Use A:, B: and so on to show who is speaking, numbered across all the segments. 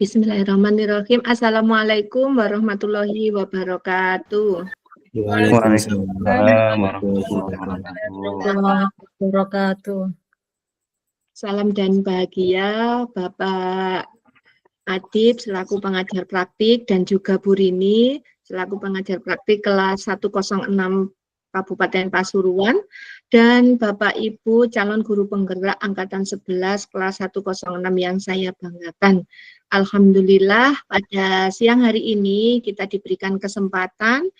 A: Bismillahirrahmanirrahim. Assalamualaikum warahmatullahi wabarakatuh.
B: Waalaikumsalam warahmatullahi
C: wabarakatuh.
A: Salam dan bahagia Bapak Adib selaku pengajar praktik dan juga Bu Rini selaku pengajar praktik kelas 106 Kabupaten Pasuruan dan Bapak Ibu calon guru penggerak angkatan 11 kelas 106 yang saya banggakan. Alhamdulillah pada siang hari ini kita diberikan kesempatan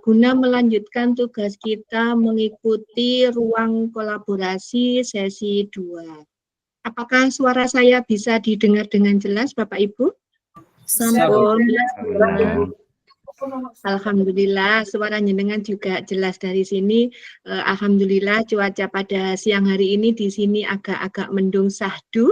A: guna melanjutkan tugas kita mengikuti ruang kolaborasi sesi 2. Apakah suara saya bisa didengar dengan jelas Bapak Ibu?
C: Sampun.
A: Alhamdulillah, suaranya dengan juga jelas dari sini. Alhamdulillah, cuaca pada siang hari ini di sini agak-agak mendung sahdu.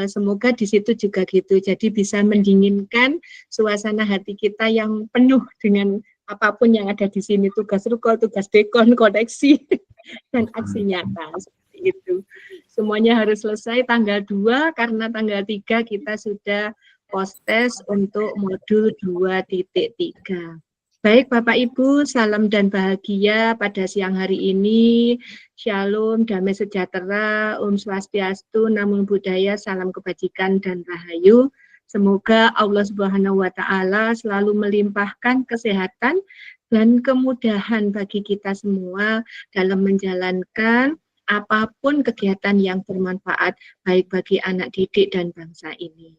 A: Semoga di situ juga gitu. Jadi bisa mendinginkan suasana hati kita yang penuh dengan apapun yang ada di sini. Tugas rukol, tugas dekon, koneksi, dan aksi nyata. Seperti itu. Semuanya harus selesai tanggal 2 karena tanggal 3 kita sudah post-test untuk modul 2.3. Baik Bapak Ibu, salam dan bahagia pada siang hari ini. Shalom, damai sejahtera, Om Swastiastu, Namo Buddhaya, salam kebajikan dan rahayu. Semoga Allah Subhanahu wa Ta'ala selalu melimpahkan kesehatan dan kemudahan bagi kita semua dalam menjalankan apapun kegiatan yang bermanfaat baik bagi anak didik dan bangsa ini.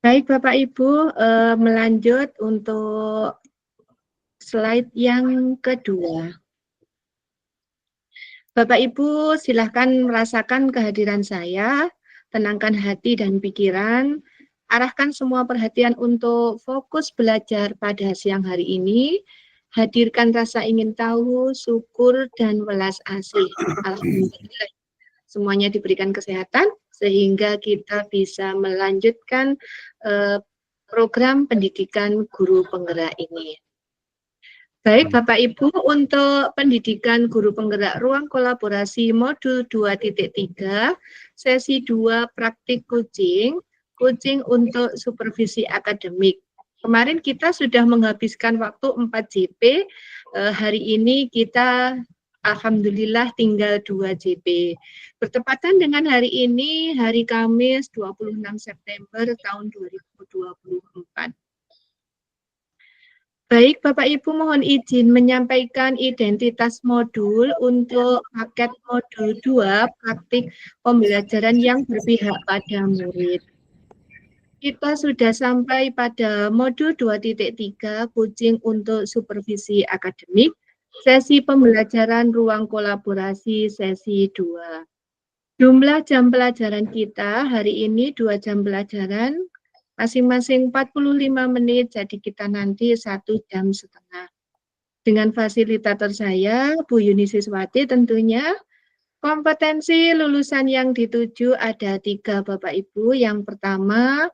A: Baik Bapak Ibu, melanjut untuk slide yang kedua. Bapak Ibu silahkan merasakan kehadiran saya, tenangkan hati dan pikiran, arahkan semua perhatian untuk fokus belajar pada siang hari ini, hadirkan rasa ingin tahu, syukur, dan welas asih. Alhamdulillah, semuanya diberikan kesehatan, sehingga kita bisa melanjutkan program pendidikan guru penggerak ini. Baik Bapak Ibu, untuk pendidikan guru penggerak ruang kolaborasi modul 2.3, sesi 2 praktik coaching untuk supervisi akademik. Kemarin kita sudah menghabiskan waktu 4 JP, hari ini kita alhamdulillah tinggal 2 JP. Bertepatan dengan hari ini, hari Kamis 26 September tahun 2024. Baik, Bapak Ibu mohon izin menyampaikan identitas modul untuk paket modul 2 praktik pembelajaran yang berpihak pada murid. Kita sudah sampai pada modul 2.3 coaching untuk supervisi akademik. Sesi pembelajaran ruang kolaborasi sesi 2. Jumlah jam pelajaran kita hari ini 2 jam pelajaran, masing-masing 45 menit, jadi kita nanti 1 jam setengah. Dengan fasilitator saya, Bu Yuni Siswati tentunya. Kompetensi lulusan yang dituju ada 3 Bapak Ibu. Yang pertama,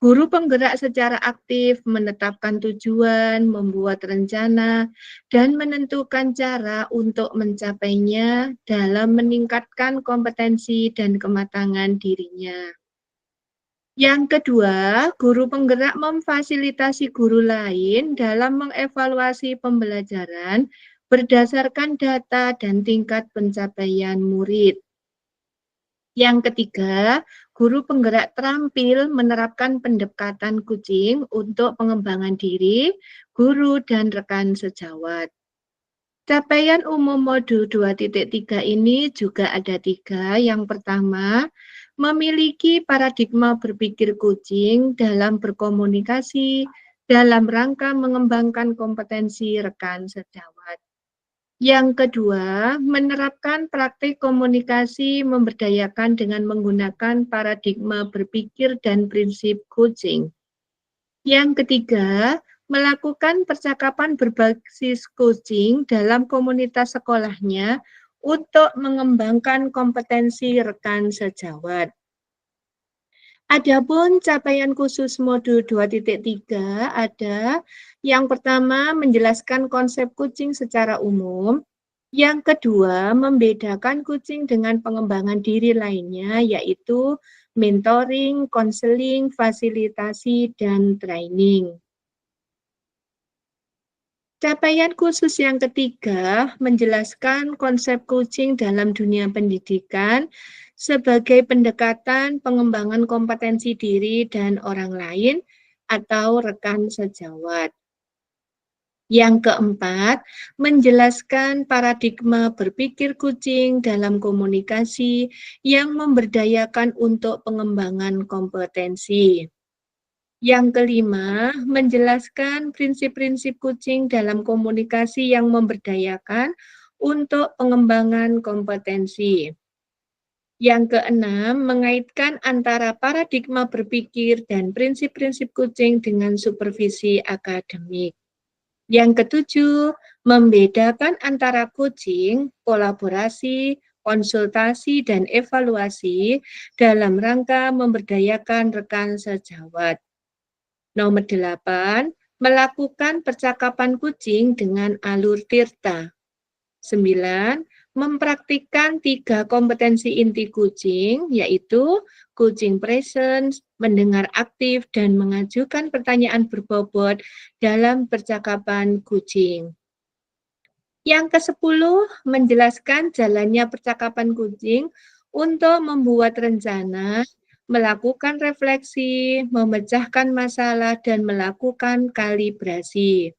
A: guru penggerak secara aktif menetapkan tujuan, membuat rencana, dan menentukan cara untuk mencapainya dalam meningkatkan kompetensi dan kematangan dirinya. Yang kedua, guru penggerak memfasilitasi guru lain dalam mengevaluasi pembelajaran berdasarkan data dan tingkat pencapaian murid. Yang ketiga, guru penggerak terampil menerapkan pendekatan coaching untuk pengembangan diri, guru, dan rekan sejawat. Capaian umum modul 2.3 ini juga ada 3. Yang pertama, memiliki paradigma berpikir coaching dalam berkomunikasi dalam rangka mengembangkan kompetensi rekan sejawat. Yang kedua, menerapkan praktik komunikasi memberdayakan dengan menggunakan paradigma berpikir dan prinsip coaching. Yang ketiga, melakukan percakapan berbasis coaching dalam komunitas sekolahnya untuk mengembangkan kompetensi rekan sejawat. Adapun capaian khusus modul 2.3 ada yang pertama menjelaskan konsep coaching secara umum, yang kedua membedakan coaching dengan pengembangan diri lainnya yaitu mentoring, konseling, fasilitasi, dan training. Capaian khusus yang ketiga menjelaskan konsep coaching dalam dunia pendidikan sebagai pendekatan pengembangan kompetensi diri dan orang lain atau rekan sejawat. Yang keempat, menjelaskan paradigma berpikir coaching dalam komunikasi yang memberdayakan untuk pengembangan kompetensi. Yang kelima, menjelaskan prinsip-prinsip coaching dalam komunikasi yang memberdayakan untuk pengembangan kompetensi. Yang keenam, mengaitkan antara paradigma berpikir dan prinsip-prinsip coaching dengan supervisi akademik. Yang ketujuh, membedakan antara coaching, kolaborasi, konsultasi, dan evaluasi dalam rangka memberdayakan rekan sejawat. Nomor 8, melakukan percakapan coaching dengan alur tirta. 9, mempraktikkan 3 kompetensi inti coaching, yaitu coaching presence, mendengar aktif, dan mengajukan pertanyaan berbobot dalam percakapan coaching. Yang ke-10, menjelaskan jalannya percakapan coaching untuk membuat rencana, melakukan refleksi, memecahkan masalah, dan melakukan kalibrasi.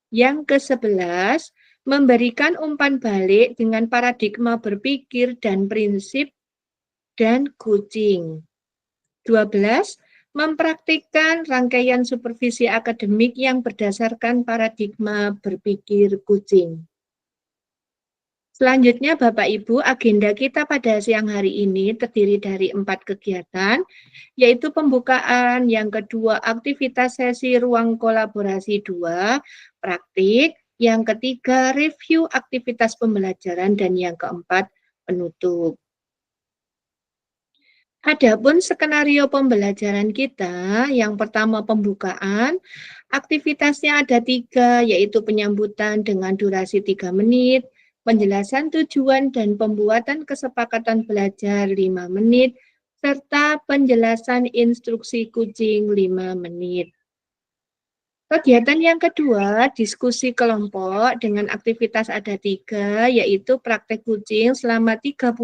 A: Yang ke-11, memberikan umpan balik dengan paradigma berpikir dan prinsip dan coaching. 12, mempraktikkan rangkaian supervisi akademik yang berdasarkan paradigma berpikir coaching. Selanjutnya Bapak Ibu, agenda kita pada siang hari ini terdiri dari 4 kegiatan, yaitu pembukaan, yang kedua aktivitas sesi ruang kolaborasi 2, praktik, yang ketiga review aktivitas pembelajaran, dan yang keempat penutup. Adapun skenario pembelajaran kita, yang pertama pembukaan, aktivitasnya ada 3, yaitu penyambutan dengan durasi 3 menit, penjelasan tujuan dan pembuatan kesepakatan belajar 5 menit, serta penjelasan instruksi coaching 5 menit. Kegiatan yang kedua, diskusi kelompok dengan aktivitas ada 3, yaitu praktek coaching selama 30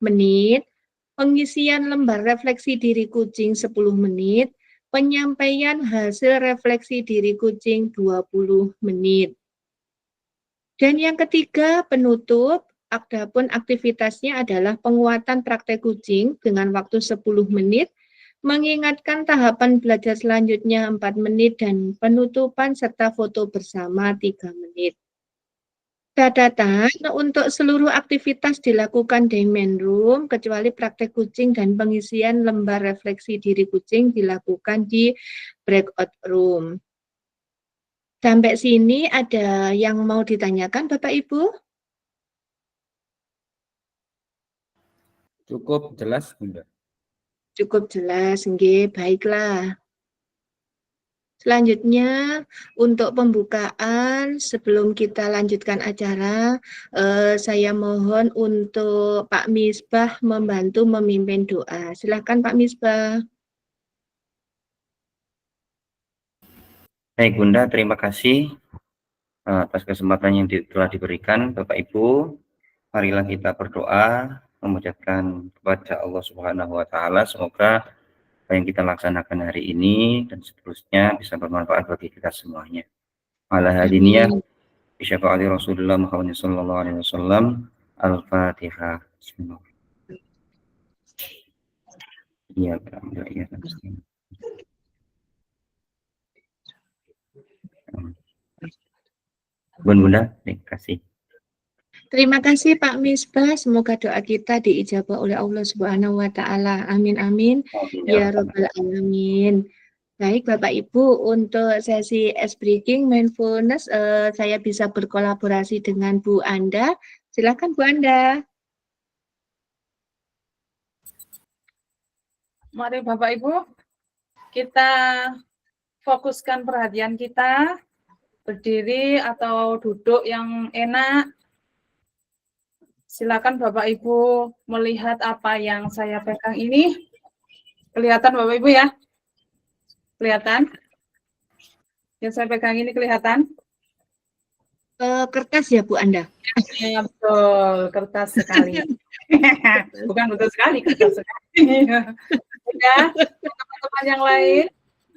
A: menit, pengisian lembar refleksi diri coaching 10 menit, penyampaian hasil refleksi diri coaching 20 menit. Dan yang ketiga, penutup, adapun aktivitasnya adalah penguatan praktek coaching dengan waktu 10 menit, mengingatkan tahapan belajar selanjutnya 4 menit, dan penutupan serta foto bersama 3 menit. Catatan, untuk seluruh aktivitas dilakukan di main room, kecuali praktek coaching dan pengisian lembar refleksi diri coaching dilakukan di breakout room. Sampai sini ada yang mau ditanyakan Bapak Ibu?
B: Cukup jelas, Bunda.
A: Cukup jelas, nggih, baiklah. Selanjutnya, untuk pembukaan, sebelum kita lanjutkan acara, saya mohon untuk Pak Misbah membantu memimpin doa. Silakan Pak Misbah.
B: Baik Bunda, terima kasih atas kesempatan yang telah diberikan Bapak Ibu. Marilah kita berdoa memuliakan kepada Allah Subhanahu wa taala. Semoga apa yang kita laksanakan hari ini dan seterusnya bisa bermanfaat bagi kita semuanya. Ala hadiniyah bisyafa'ati Rasulullah Muhammad sallallahu alaihi wasallam. Al-Fatihah. Bismillah. Iya, iya. Bunda, terima kasih.
A: Terima kasih Pak Misbah. Semoga doa kita diijabah oleh Allah Subhanahu wa taala. Amin amin. Ya rabbal alamin. Baik Bapak Ibu, untuk sesi ice breaking mindfulness saya bisa berkolaborasi dengan Bu Anda. Silakan Bu Anda.
D: Mari Bapak Ibu, kita fokuskan perhatian kita, berdiri atau duduk yang enak. Silakan Bapak Ibu melihat apa yang saya pegang ini. Kelihatan Bapak Ibu ya? Kelihatan? Yang saya pegang ini kelihatan?
A: Kertas ya Bu Anda?
D: Ya, betul, kertas sekali. Bukan betul sekali, kertas sekali. Ya, teman-teman yang lain,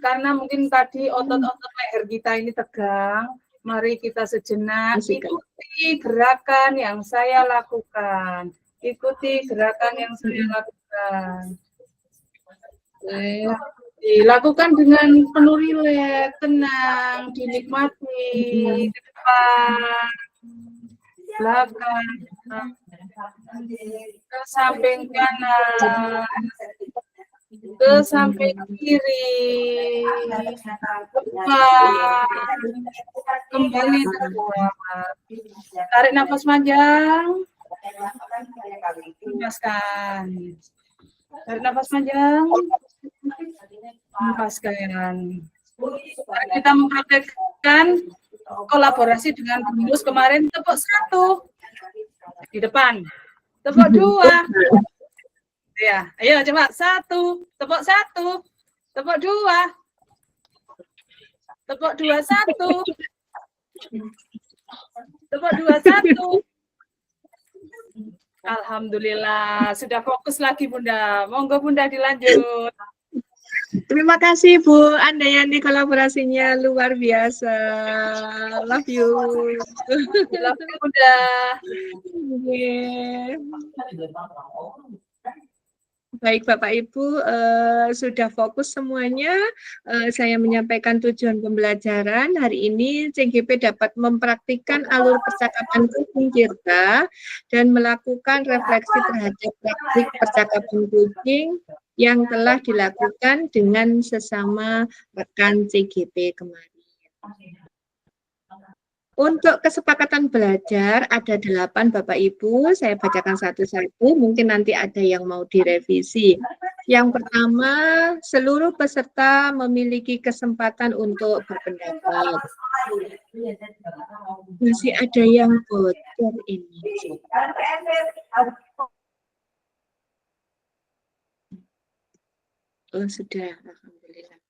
D: karena mungkin tadi otot-otot leher kita ini tegang, mari kita sejenak ikuti gerakan yang saya lakukan. Ikuti gerakan yang saya lakukan. Dilakukan dengan penuh rileks, tenang, dinikmati, ke depan, belakang, ke samping kanan, ke samping kiri, depan, kembali terbuat. Tarik nafas panjang, lepaskan. Tarik nafas panjang, lepaskan. Kita mempraktekkan kolaborasi dengan Bungkus kemarin, tepuk 1 di depan, tepuk 2. Ya, ayo coba 1, tepuk 1, tepuk 2, tepuk 2 1, tepuk 2 1. Alhamdulillah, sudah fokus lagi Bunda. Monggo Bunda dilanjut.
A: Terima kasih Bu Andayani, kolaborasinya luar biasa. Love you.
D: Love you Bunda.
A: Yeah. Baik Bapak Ibu, sudah fokus semuanya. Saya menyampaikan tujuan pembelajaran. Hari ini CGP dapat mempraktikkan alur percakapan kucing kita dan melakukan refleksi terhadap praktik percakapan kucing yang telah dilakukan dengan sesama rekan CGP kemarin. Untuk kesepakatan belajar ada 8 Bapak Ibu, saya bacakan satu-satu, mungkin nanti ada yang mau direvisi. Yang pertama, seluruh peserta memiliki kesempatan untuk berpendapat. Masih ada yang bocor ini. Oh sudah, alhamdulillah.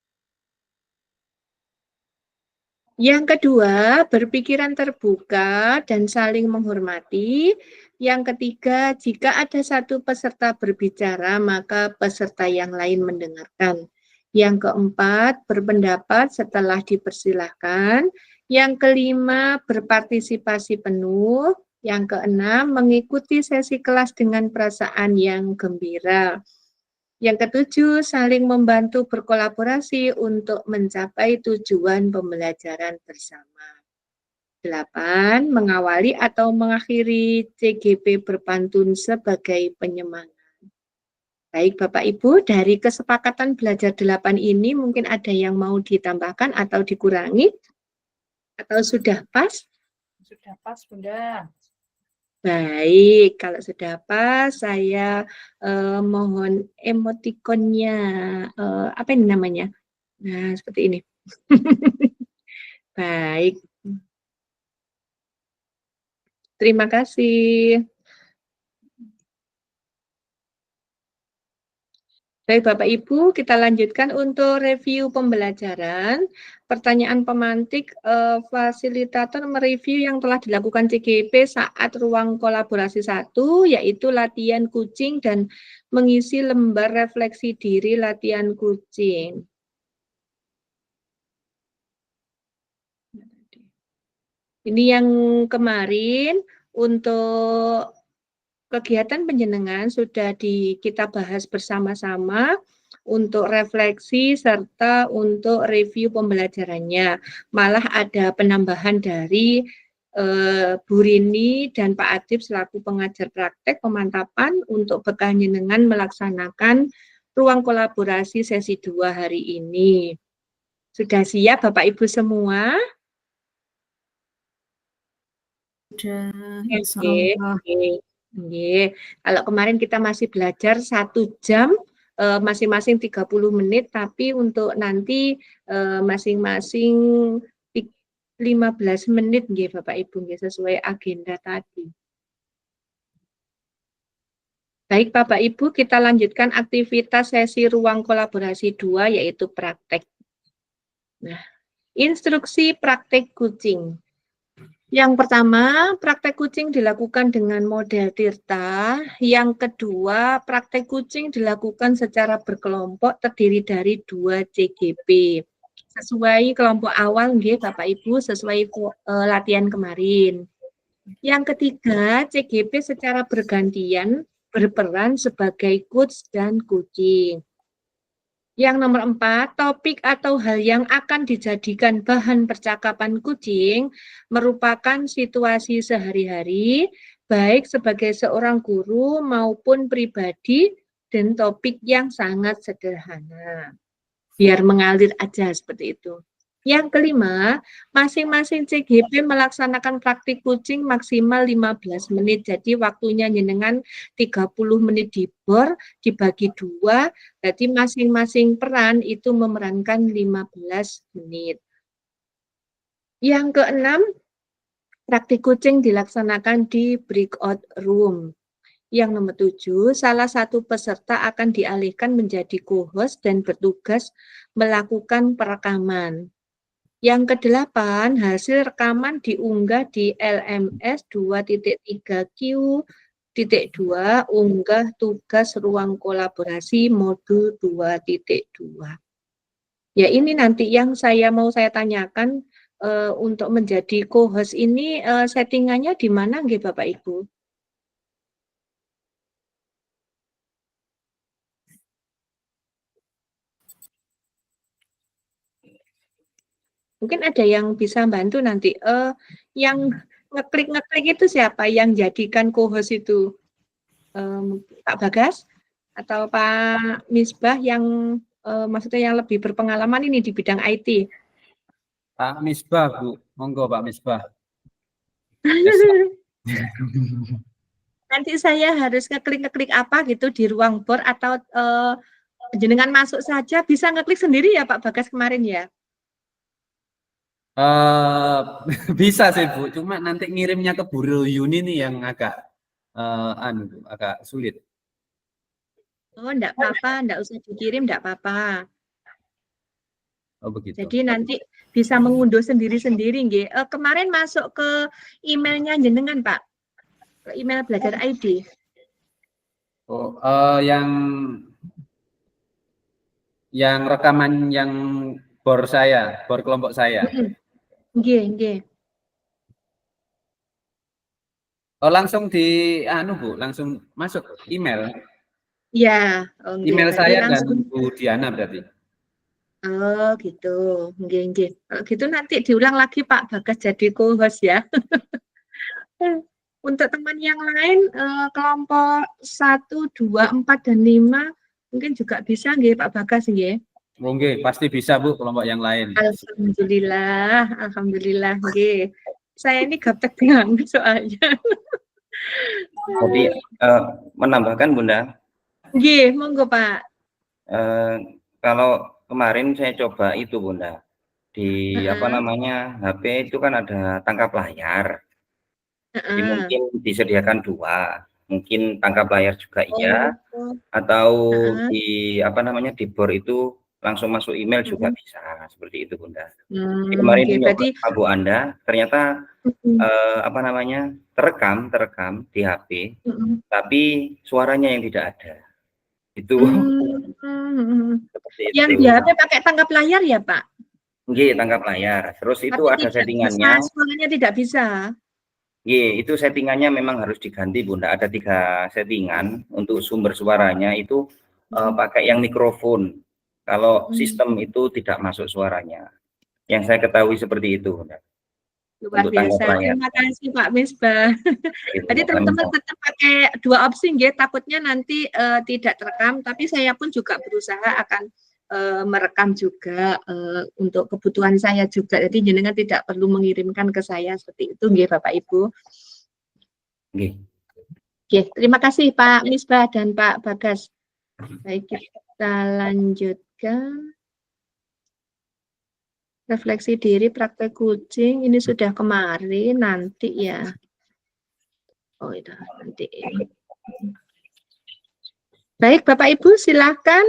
A: Yang kedua, berpikiran terbuka dan saling menghormati. Yang ketiga, jika ada satu peserta berbicara, maka peserta yang lain mendengarkan. Yang keempat, berpendapat setelah dipersilahkan. Yang kelima, berpartisipasi penuh. Yang keenam, mengikuti sesi kelas dengan perasaan yang gembira. Yang ketujuh, saling membantu berkolaborasi untuk mencapai tujuan pembelajaran bersama. 8, mengawali atau mengakhiri CGP berpantun sebagai penyemangat. Baik Bapak Ibu, dari kesepakatan belajar 8 ini mungkin ada yang mau ditambahkan atau dikurangi? Atau sudah pas?
D: Sudah pas Bunda.
A: Baik, kalau sudah pas, saya mohon emotikonnya, apa ini namanya? Nah, seperti ini. Baik. Terima kasih. Baik Bapak Ibu, kita lanjutkan untuk review pembelajaran. Pertanyaan pemantik, fasilitator mereview yang telah dilakukan CGP saat ruang kolaborasi 1, yaitu latihan kucing dan mengisi lembar refleksi diri latihan kucing. Ini yang kemarin untuk kegiatan penjenengan sudah kita bahas bersama-sama untuk refleksi serta untuk review pembelajarannya. Malah ada penambahan dari Bu Rini dan Pak Adib selaku pengajar praktek pemantapan untuk berkenjenengan melaksanakan ruang kolaborasi sesi 2 hari ini. Sudah siap Bapak Ibu semua?
C: Sudah.
A: Oke. Kalau kemarin kita masih belajar 1 jam, masing-masing 30 menit, tapi untuk nanti masing-masing 15 menit Bapak Ibu sesuai agenda tadi. Baik Bapak Ibu, kita lanjutkan aktivitas sesi ruang kolaborasi 2 yaitu praktek. Nah, instruksi praktek kucing. Yang pertama, praktek kucing dilakukan dengan model Tirta. Yang kedua, praktek kucing dilakukan secara berkelompok terdiri dari 2 CGP. Sesuai kelompok awal nggih Bapak Ibu, sesuai latihan kemarin. Yang ketiga, CGP secara bergantian berperan sebagai coach dan kucing. Yang nomor 4, topik atau hal yang akan dijadikan bahan percakapan kucing merupakan situasi sehari-hari, baik sebagai seorang guru maupun pribadi, dan topik yang sangat sederhana. Biar mengalir aja seperti itu. Yang kelima, masing-masing CGP melaksanakan praktik kucing maksimal 15 menit. Jadi waktunya jenengan 30 menit di bor, dibagi 2, berarti masing-masing peran itu memerankan 15 menit. Yang keenam, praktik kucing dilaksanakan di breakout room. Yang nomor 7, salah satu peserta akan dialihkan menjadi co-host dan bertugas melakukan perekaman. Yang ke-8, hasil rekaman diunggah di LMS 2.3Q.2 unggah tugas ruang kolaborasi modul 2.2. Ya ini nanti yang mau saya tanyakan untuk menjadi co-host ini settingannya di mana nggih Bapak Ibu? Mungkin ada yang bisa bantu nanti. Yang ngeklik itu siapa yang jadikan co-host itu? Pak Bagas atau Pak Misbah yang maksudnya yang lebih berpengalaman ini di bidang IT?
E: Pak Misbah, Bu. Monggo Pak Misbah.
A: Nanti saya harus ngeklik apa gitu di ruang bor atau jenengan masuk saja bisa ngeklik sendiri ya Pak Bagas kemarin ya?
E: Bisa sih Bu, cuma nanti ngirimnya ke Bu Yuni nih yang agak agak sulit.
A: Oh, enggak apa-apa, enggak usah dikirim, enggak apa-apa.
E: Oh begitu.
A: Jadi nanti bisa mengunduh sendiri-sendiri nggih. Kemarin masuk ke emailnya jenengan Pak, ke email Belajar ID.
E: Oh, yang rekaman yang bor kelompok saya.
A: Nggih.
E: Oh, langsung Bu, langsung masuk email.
A: Ya,
E: Email saya
A: langsung.
E: dan Bu Diana berarti.
A: Oh, gitu. Nggih. Kalau gitu nanti diulang lagi Pak Bagas jadi co-host ya. Untuk teman yang lain kelompok 1, 2, 4 dan 5 mungkin juga bisa nggih Pak Bagas nggih.
E: Oke, pasti bisa Bu kelompok yang lain.
A: Alhamdulillah nggih. Saya ini gaptek banget soalnya.
B: Jadi menambahkan Bunda.
A: Nggih, monggo Pak.
B: Kalau kemarin saya coba itu Bunda. Di HP itu kan ada tangkap layar. Jadi mungkin disediakan 2. Mungkin tangkap layar juga iya, atau di bor itu langsung masuk email juga bisa, seperti itu Bunda. Kemarin ini berarti Bu Anda ternyata terekam di HP, tapi suaranya yang tidak ada. Itu.
A: Yang di HP pakai tangkap layar ya Pak?
B: Nggih, tangkap layar. Terus itu
A: tapi
B: ada settingannya.
A: Suaranya tidak bisa.
B: Itu settingannya memang harus diganti Bunda. Ada 3 settingan untuk sumber suaranya itu pakai yang mikrofon. Kalau sistem itu tidak masuk suaranya. Yang saya ketahui seperti itu Bunda.
A: Luar biasa. Terima kasih Pak Misbah. Jadi teman-teman tetap pakai 2 opsi nggih. Takutnya nanti tidak terekam, tapi saya pun juga berusaha akan merekam juga untuk kebutuhan saya juga. Jadi jenengan tidak perlu mengirimkan ke saya seperti itu nggih Bapak Ibu.
B: Nggih.
A: Oke, terima kasih Pak Misbah dan Pak Bagas. Baik, kita lanjutkan. Refleksi diri praktek kucing ini sudah kemarin, nanti ya. Oh itu nanti ini. Baik, Bapak Ibu silakan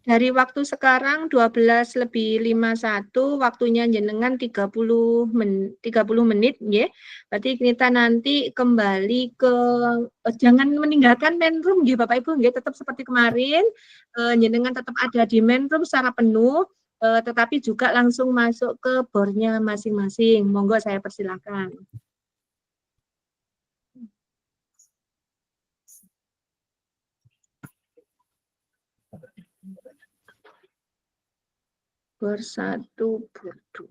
A: dari waktu sekarang 12:51, waktunya jenengan 30 menit ya. Berarti kita nanti kembali ke jangan meninggalkan main room ya Bapak Ibu ya, tetap seperti kemarin. Jenengan tetap ada di main room secara penuh, tetapi juga langsung masuk ke bornya masing-masing. Monggo saya persilakan. Bor 1, bor 2.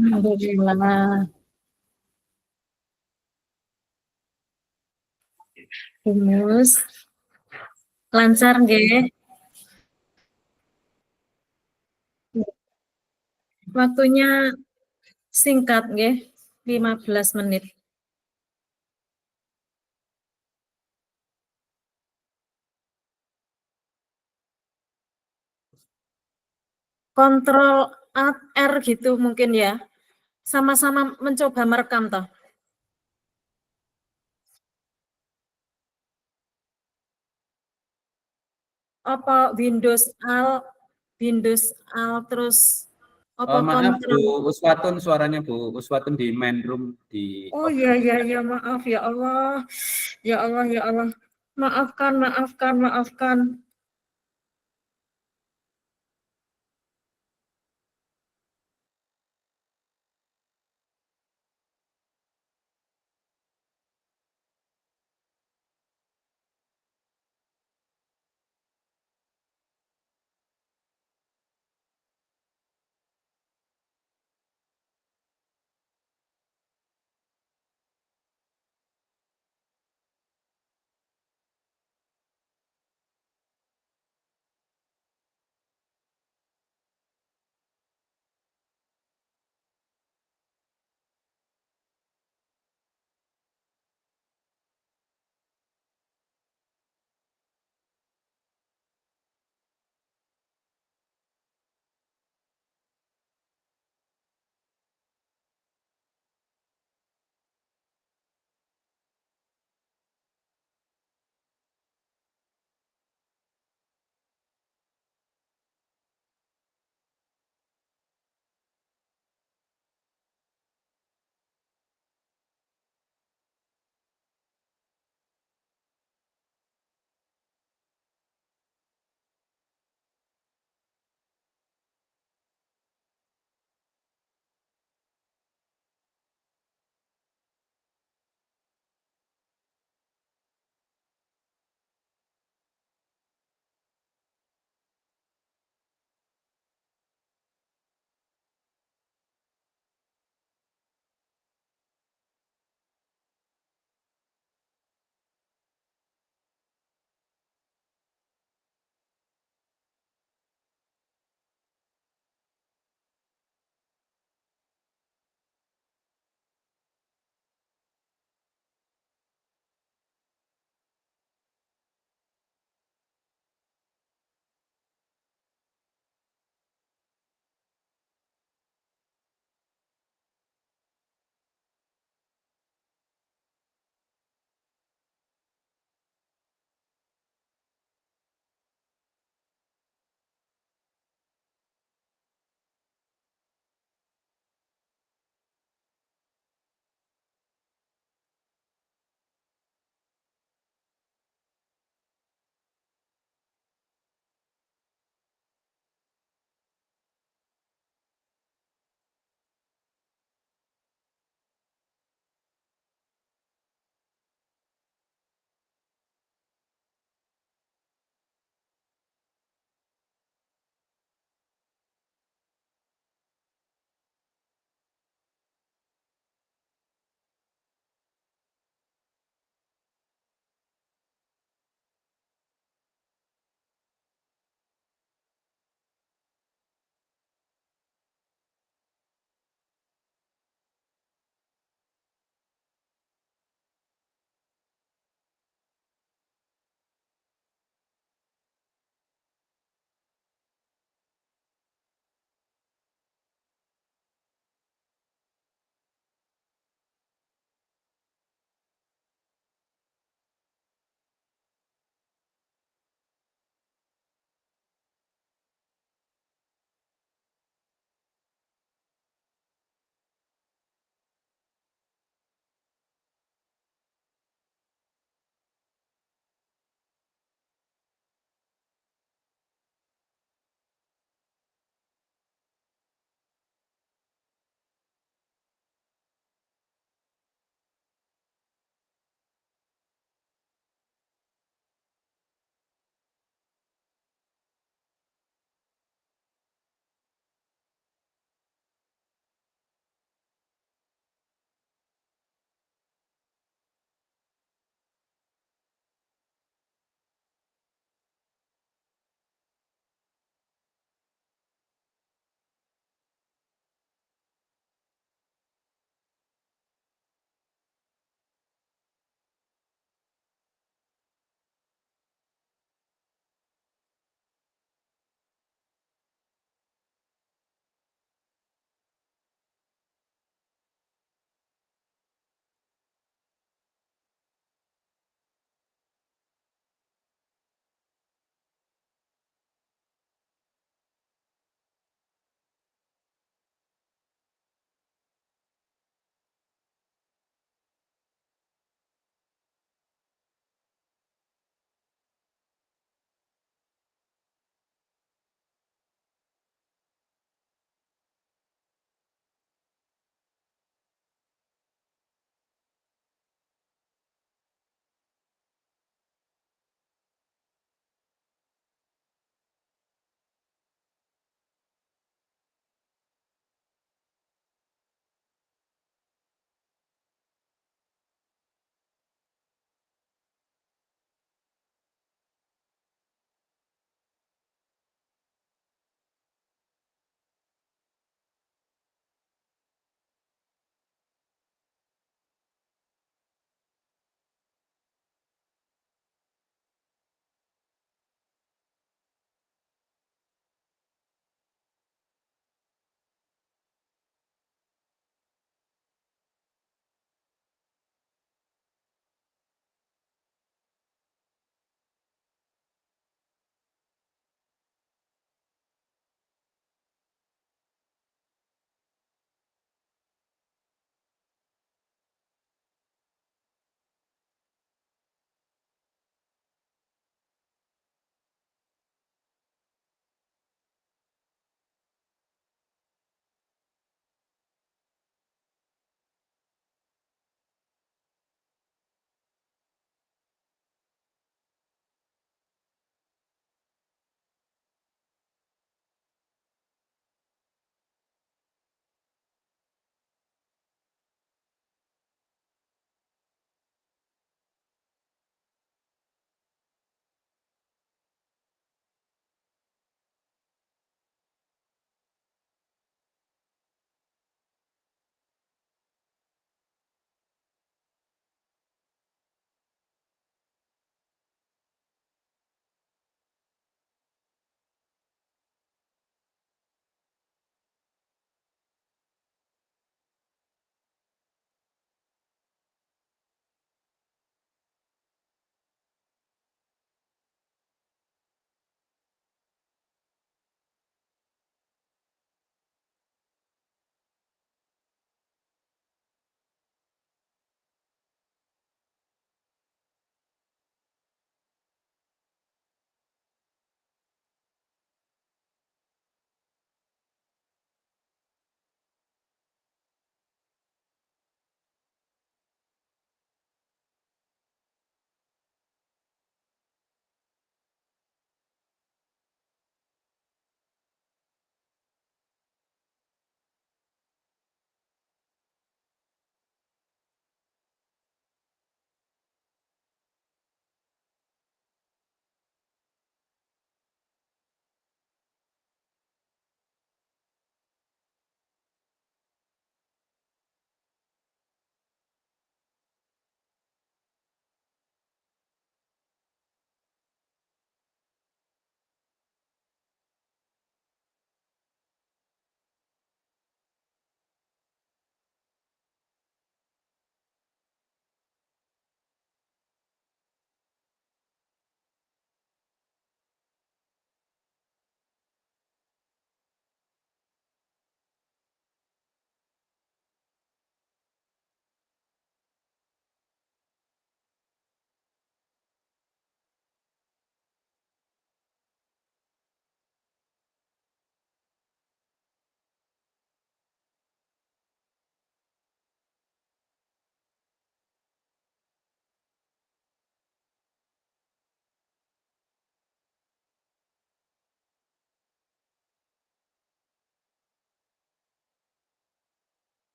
C: Alhamdulillah. Terus lancar nggih. Waktunya singkat nggih, 15 menit. Kontrol Alt R gitu mungkin ya. Sama-sama mencoba merekam toh. Apa Windows Alt terus apa
E: Maaf Bu
C: kontrol?
E: Uswatun, suaranya Bu Uswatun di main room di
C: Oh iya iya maaf ya Allah. Ya Allah ya Allah. Maafkan.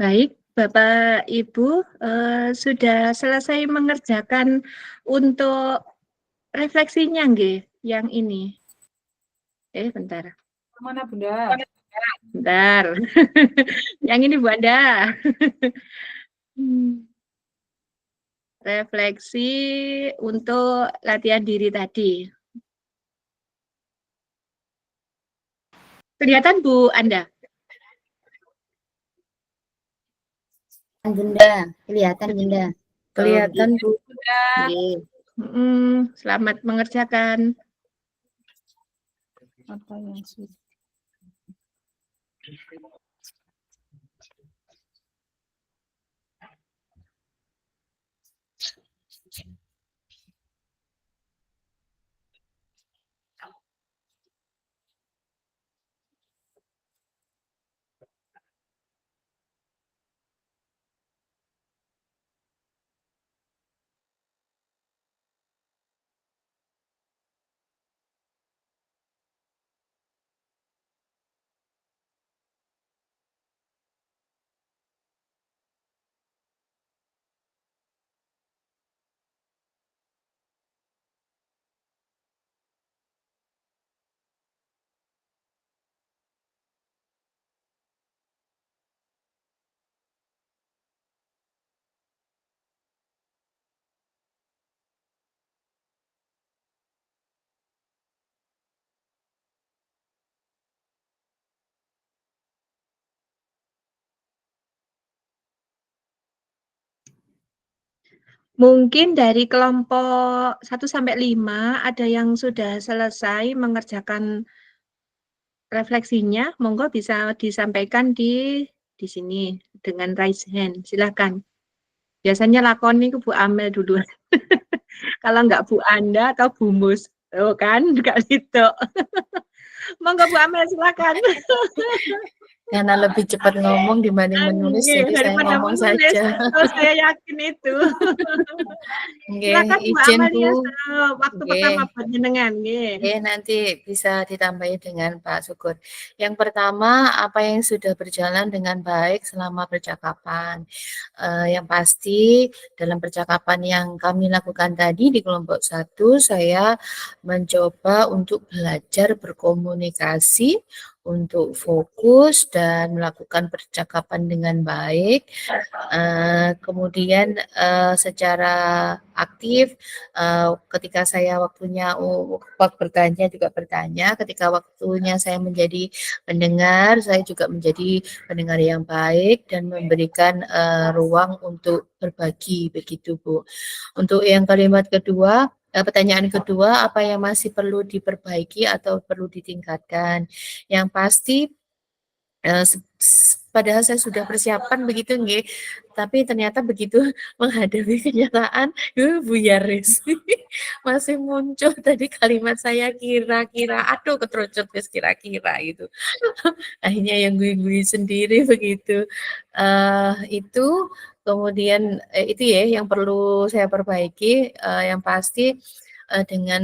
A: Baik, Bapak Ibu, sudah selesai mengerjakan untuk refleksinya nggih, yang ini? Bentar.
D: Mana Bunda?
A: Bentar. Yang ini Bu Anda. Refleksi untuk latihan diri tadi. Kelihatan Bu Anda?
F: Bunda, kelihatan Bunda.
A: Kelihatan Bu.
D: Bunda.
F: Nggih.
A: Selamat mengerjakan.
D: Apa yang sudah?
A: Mungkin dari kelompok 1 sampai 5 ada yang sudah selesai mengerjakan refleksinya, monggo bisa disampaikan di sini dengan raise hand. Silakan. Biasanya lakoni ke Bu Amel dulu. Kalau enggak Bu Anda atau Bu Mus. Oh kan, enggak gitu. Monggo Bu Amel silakan.
F: Karena lebih cepat ngomong dibanding menulis, jadi saya
A: Daripada
F: ngomong
A: menulis.
F: saja.
A: Oh, saya yakin itu.
F: Nggih,
A: Silakan Bu
F: izin
A: Amalia,
F: Bu.
A: waktu
F: Nggih.
A: pertama panjenengan, nggih.
F: Oke, nanti bisa ditambahi dengan Pak Sukur. Yang pertama, apa yang sudah berjalan dengan baik selama percakapan. Yang pasti dalam percakapan yang kami lakukan tadi di kelompok 1, saya mencoba untuk belajar berkomunikasi, untuk fokus dan melakukan percakapan dengan baik. Kemudian secara aktif, ketika saya waktunya bertanya juga bertanya, ketika waktunya saya menjadi pendengar, saya juga menjadi pendengar yang baik dan memberikan ruang untuk berbagi, begitu Bu. Untuk yang kalimat kedua, pertanyaan kedua, apa yang masih perlu diperbaiki atau perlu ditingkatkan? Yang pasti padahal saya sudah persiapan begitu nggih, tapi ternyata begitu menghadapi kenyataan, buyar masih muncul tadi kalimat saya kira-kira, aduh keterucut kira-kira itu. Akhirnya yang gue sendiri begitu. Itu kemudian itu ya yang perlu saya perbaiki, yang pasti dengan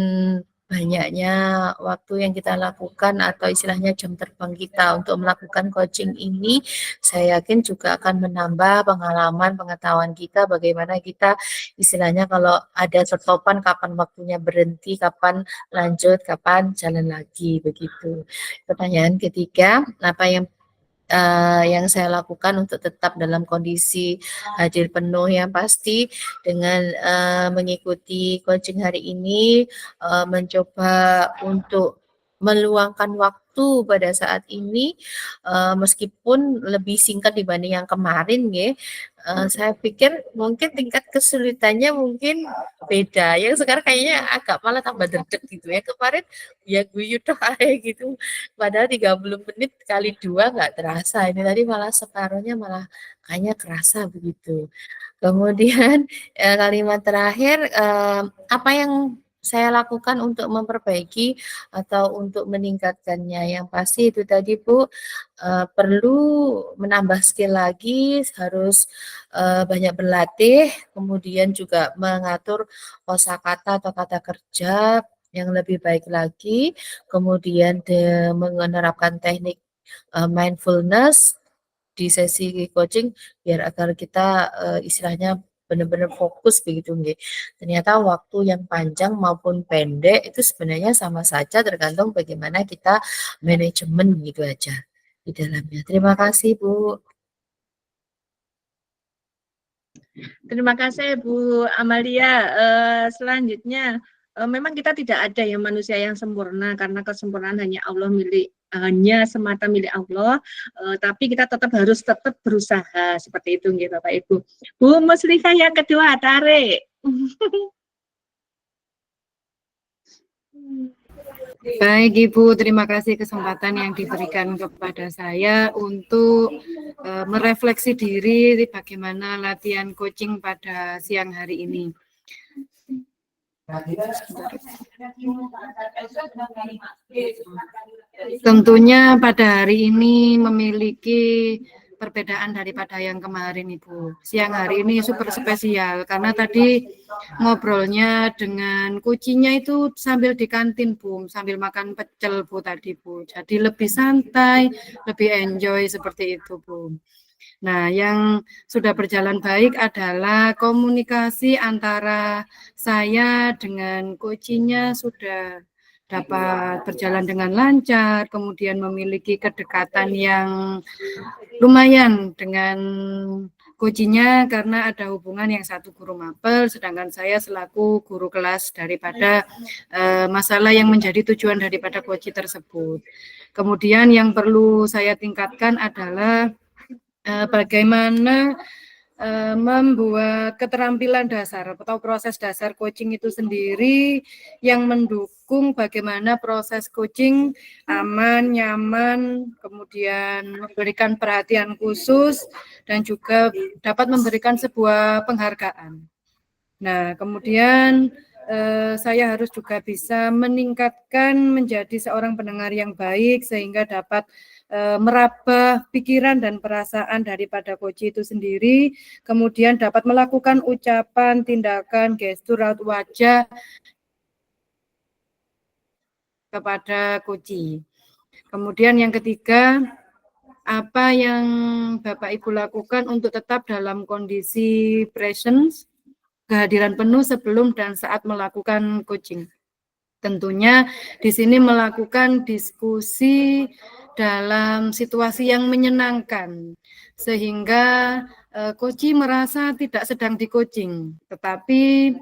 F: banyaknya waktu yang kita lakukan atau istilahnya jam terbang kita untuk melakukan coaching ini, saya yakin juga akan menambah pengalaman, pengetahuan kita bagaimana kita istilahnya kalau ada stopan kapan waktunya berhenti, kapan lanjut, kapan jalan lagi begitu. Pertanyaan ketiga, apa yang saya lakukan untuk tetap dalam kondisi hadir penuh yang pasti dengan mengikuti coaching hari ini, mencoba untuk meluangkan waktu pada saat ini, meskipun lebih singkat dibanding yang kemarin ya. Saya pikir mungkin tingkat kesulitannya mungkin beda, yang sekarang kayaknya agak malah tambah deg gitu ya, kemarin ya guyu doh ae gitu, padahal 30 menit kali 2 nggak terasa, ini tadi malah separuhnya malah kayaknya kerasa begitu. Kemudian kalimat terakhir, apa yang saya lakukan untuk memperbaiki atau untuk meningkatkannya, yang pasti itu tadi Bu, perlu menambah skill lagi, harus banyak berlatih, kemudian juga mengatur kosakata atau kata kerja yang lebih baik lagi, kemudian menerapkan teknik mindfulness di sesi coaching biar agar kita istilahnya benar-benar fokus begitu nggih. Ternyata waktu yang panjang maupun pendek itu sebenarnya sama saja tergantung bagaimana kita manajemen gitu aja di dalamnya. Terima kasih Bu.
A: Terima kasih Bu Amalia. Selanjutnya, memang kita tidak ada yang manusia yang sempurna karena kesempurnaan hanya semata milik Allah. Tapi kita harus tetap berusaha seperti itu, gitu Bapak Ibu. Bu Muslihah yang kedua, tarik.
G: Baik Ibu, terima kasih kesempatan yang diberikan kepada saya untuk merefleksi diri bagaimana latihan coaching pada siang hari ini. Tentunya pada hari ini memiliki perbedaan daripada yang kemarin Ibu. Siang hari ini super spesial karena tadi ngobrolnya dengan kucinya itu sambil di kantin Bu, sambil makan pecel Bu tadi Bu. Jadi lebih santai, lebih enjoy seperti itu Bu. Nah, yang sudah berjalan baik adalah komunikasi antara saya dengan kucinya sudah dapat berjalan dengan lancar, kemudian memiliki kedekatan yang lumayan dengan kucinya karena ada hubungan yang satu guru mapel, sedangkan saya selaku guru kelas daripada masalah yang menjadi tujuan daripada coaching tersebut. Kemudian yang perlu saya tingkatkan adalah bagaimana membuat keterampilan dasar atau proses dasar coaching itu sendiri yang mendukung bagaimana proses coaching aman, nyaman, kemudian memberikan perhatian khusus dan juga dapat memberikan sebuah penghargaan. Nah, kemudian saya harus juga bisa meningkatkan menjadi seorang pendengar yang baik sehingga dapat meraba pikiran dan perasaan daripada coach itu sendiri, kemudian dapat melakukan ucapan, tindakan, gestur, raut wajah kepada coach. Kemudian yang ketiga, apa yang Bapak Ibu lakukan untuk tetap dalam kondisi presence, kehadiran penuh sebelum dan saat melakukan coaching. Tentunya di sini melakukan diskusi dalam situasi yang menyenangkan, sehingga coach merasa tidak sedang di coaching, tetapi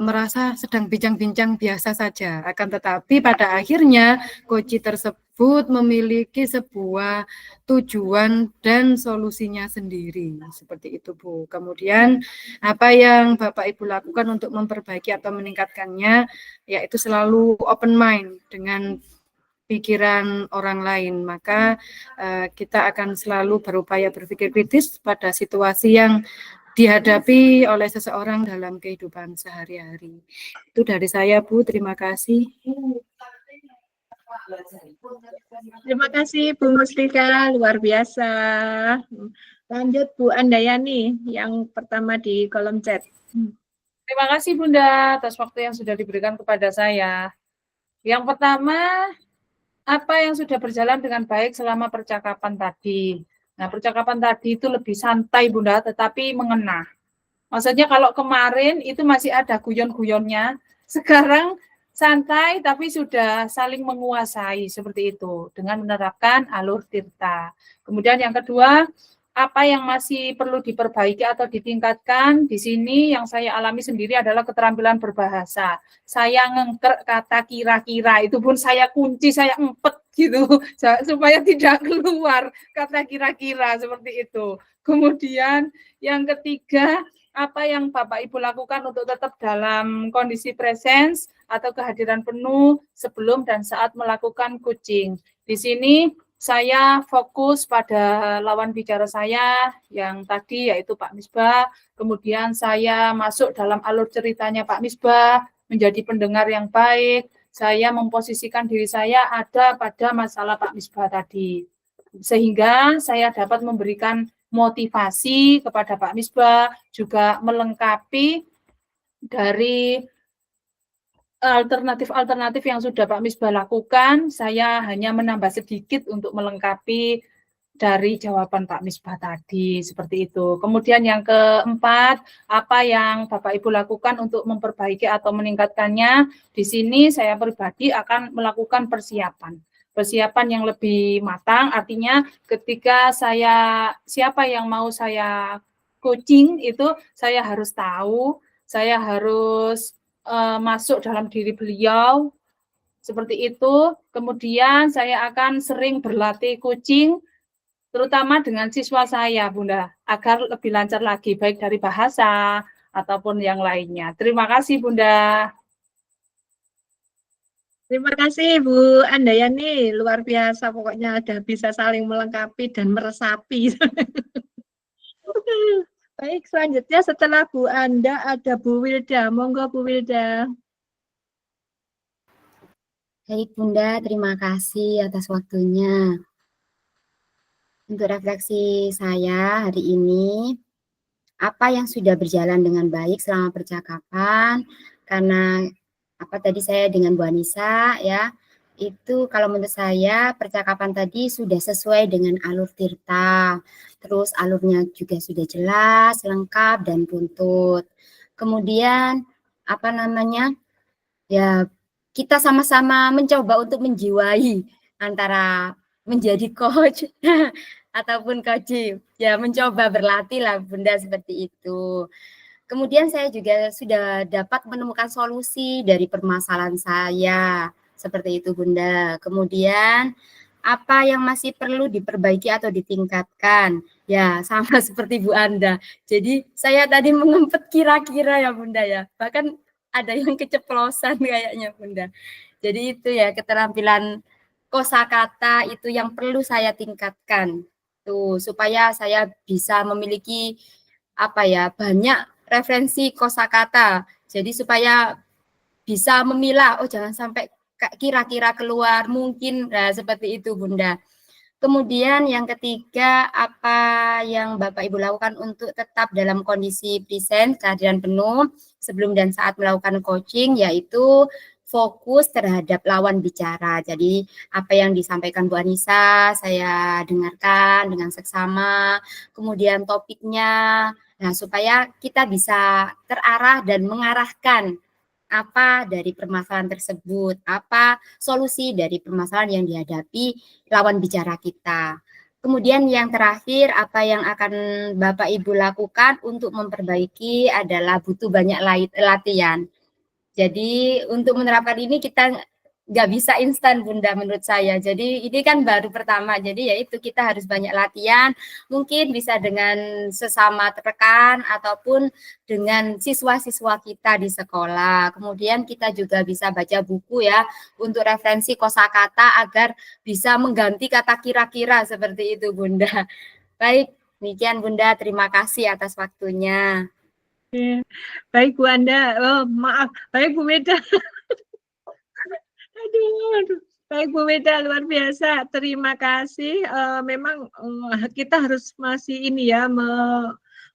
G: merasa sedang bincang-bincang biasa saja. Akan tetapi pada akhirnya coach tersebut memiliki sebuah tujuan dan solusinya sendiri. Seperti itu Bu. Kemudian apa yang Bapak Ibu lakukan untuk memperbaiki atau meningkatkannya, yaitu selalu open mind dengan pikiran orang lain, maka kita akan selalu berupaya berpikir kritis pada situasi yang dihadapi oleh seseorang dalam kehidupan sehari-hari. Itu dari saya Bu, terima kasih.
A: Terima kasih Bu Muslihah, luar biasa. Lanjut Bu Andayani yang pertama di kolom chat.
D: Terima kasih Bunda atas waktu yang sudah diberikan kepada saya. Yang pertama, apa yang sudah berjalan dengan baik selama percakapan tadi. Nah, percakapan tadi itu lebih santai Bunda, tetapi mengena. Maksudnya kalau kemarin itu masih ada guyon-guyonnya, sekarang santai tapi sudah saling menguasai seperti itu dengan menerapkan alur tirta. Kemudian yang kedua, apa yang masih perlu diperbaiki atau ditingkatkan di sini yang saya alami sendiri adalah keterampilan berbahasa. Saya ngengker kata kira-kira, itu pun saya kunci, saya empet gitu supaya tidak keluar kata kira-kira seperti itu. Kemudian yang ketiga, apa yang Bapak Ibu lakukan untuk tetap dalam kondisi presence atau kehadiran penuh sebelum dan saat melakukan coaching. Di sini saya fokus pada lawan bicara saya yang tadi yaitu Pak Misbah, kemudian saya masuk dalam alur ceritanya Pak Misbah, menjadi pendengar yang baik, saya memposisikan diri saya ada pada masalah Pak Misbah tadi. Sehingga saya dapat memberikan motivasi kepada Pak Misbah, juga melengkapi dari alternatif-alternatif yang sudah Pak Misbah lakukan, saya hanya menambah sedikit untuk melengkapi dari jawaban Pak Misbah tadi, seperti itu. Kemudian yang keempat, apa yang Bapak Ibu lakukan untuk memperbaiki atau meningkatkannya? Di sini saya pribadi akan melakukan persiapan. Persiapan yang lebih matang, artinya ketika siapa yang mau saya coaching itu saya harus tahu, saya harus masuk dalam diri beliau, seperti itu. Kemudian saya akan sering berlatih coaching, terutama dengan siswa saya, Bunda, agar lebih lancar lagi, baik dari bahasa ataupun yang lainnya. Terima kasih, Bunda.
A: Terima kasih Bu Andayani, luar biasa pokoknya ada bisa saling melengkapi dan meresapi. Baik, selanjutnya setelah Bu Anda ada Bu Wilda. Monggo Bu Wilda.
H: Baik Bunda, terima kasih atas waktunya. Untuk refleksi saya hari ini, apa yang sudah berjalan dengan baik selama percakapan, karena apa tadi saya dengan Bu Anissa ya, itu kalau menurut saya percakapan tadi sudah sesuai dengan alur Tirta, terus alurnya juga sudah jelas, lengkap, dan runtut. Kemudian apa namanya, ya kita sama-sama mencoba untuk menjiwai antara menjadi coach ataupun coaching, ya mencoba berlatih lah Bunda seperti itu. Kemudian saya juga sudah dapat menemukan solusi dari permasalahan saya, seperti itu Bunda. Kemudian apa yang masih perlu diperbaiki atau ditingkatkan, ya sama seperti Bu Anda. Jadi saya tadi mengempet kira-kira ya Bunda ya, bahkan ada yang keceplosan kayaknya Bunda. Jadi itu ya keterampilan kosakata itu yang perlu saya tingkatkan tuh supaya saya bisa memiliki apa ya banyak referensi kosakata. Jadi supaya bisa memilah, oh jangan sampai kira-kira keluar mungkin, nah, seperti itu Bunda. Kemudian yang ketiga, apa yang Bapak Ibu lakukan untuk tetap dalam kondisi present, kehadiran penuh sebelum dan saat melakukan coaching, yaitu fokus terhadap lawan bicara. Jadi apa yang disampaikan Bu Anissa, saya dengarkan dengan seksama, kemudian topiknya, nah supaya kita bisa terarah dan mengarahkan apa dari permasalahan tersebut, apa solusi dari permasalahan yang dihadapi lawan bicara kita. Kemudian yang terakhir, apa yang akan Bapak Ibu lakukan untuk memperbaiki adalah butuh banyak latihan. Jadi untuk menerapkan ini kita nggak bisa instan Bunda menurut saya. Jadi ini kan baru pertama, jadi ya itu kita harus banyak latihan, mungkin bisa dengan sesama rekan ataupun dengan siswa-siswa kita di sekolah. Kemudian kita juga bisa baca buku ya untuk referensi kosakata agar bisa mengganti kata kira-kira seperti itu Bunda. Baik, demikian Bunda, terima kasih atas waktunya.
A: Baik Bu Anda, oh maaf, baik Bu Weda. Aduh. Baik Bu Weda, luar biasa. Terima kasih. Memang kita harus masih ini ya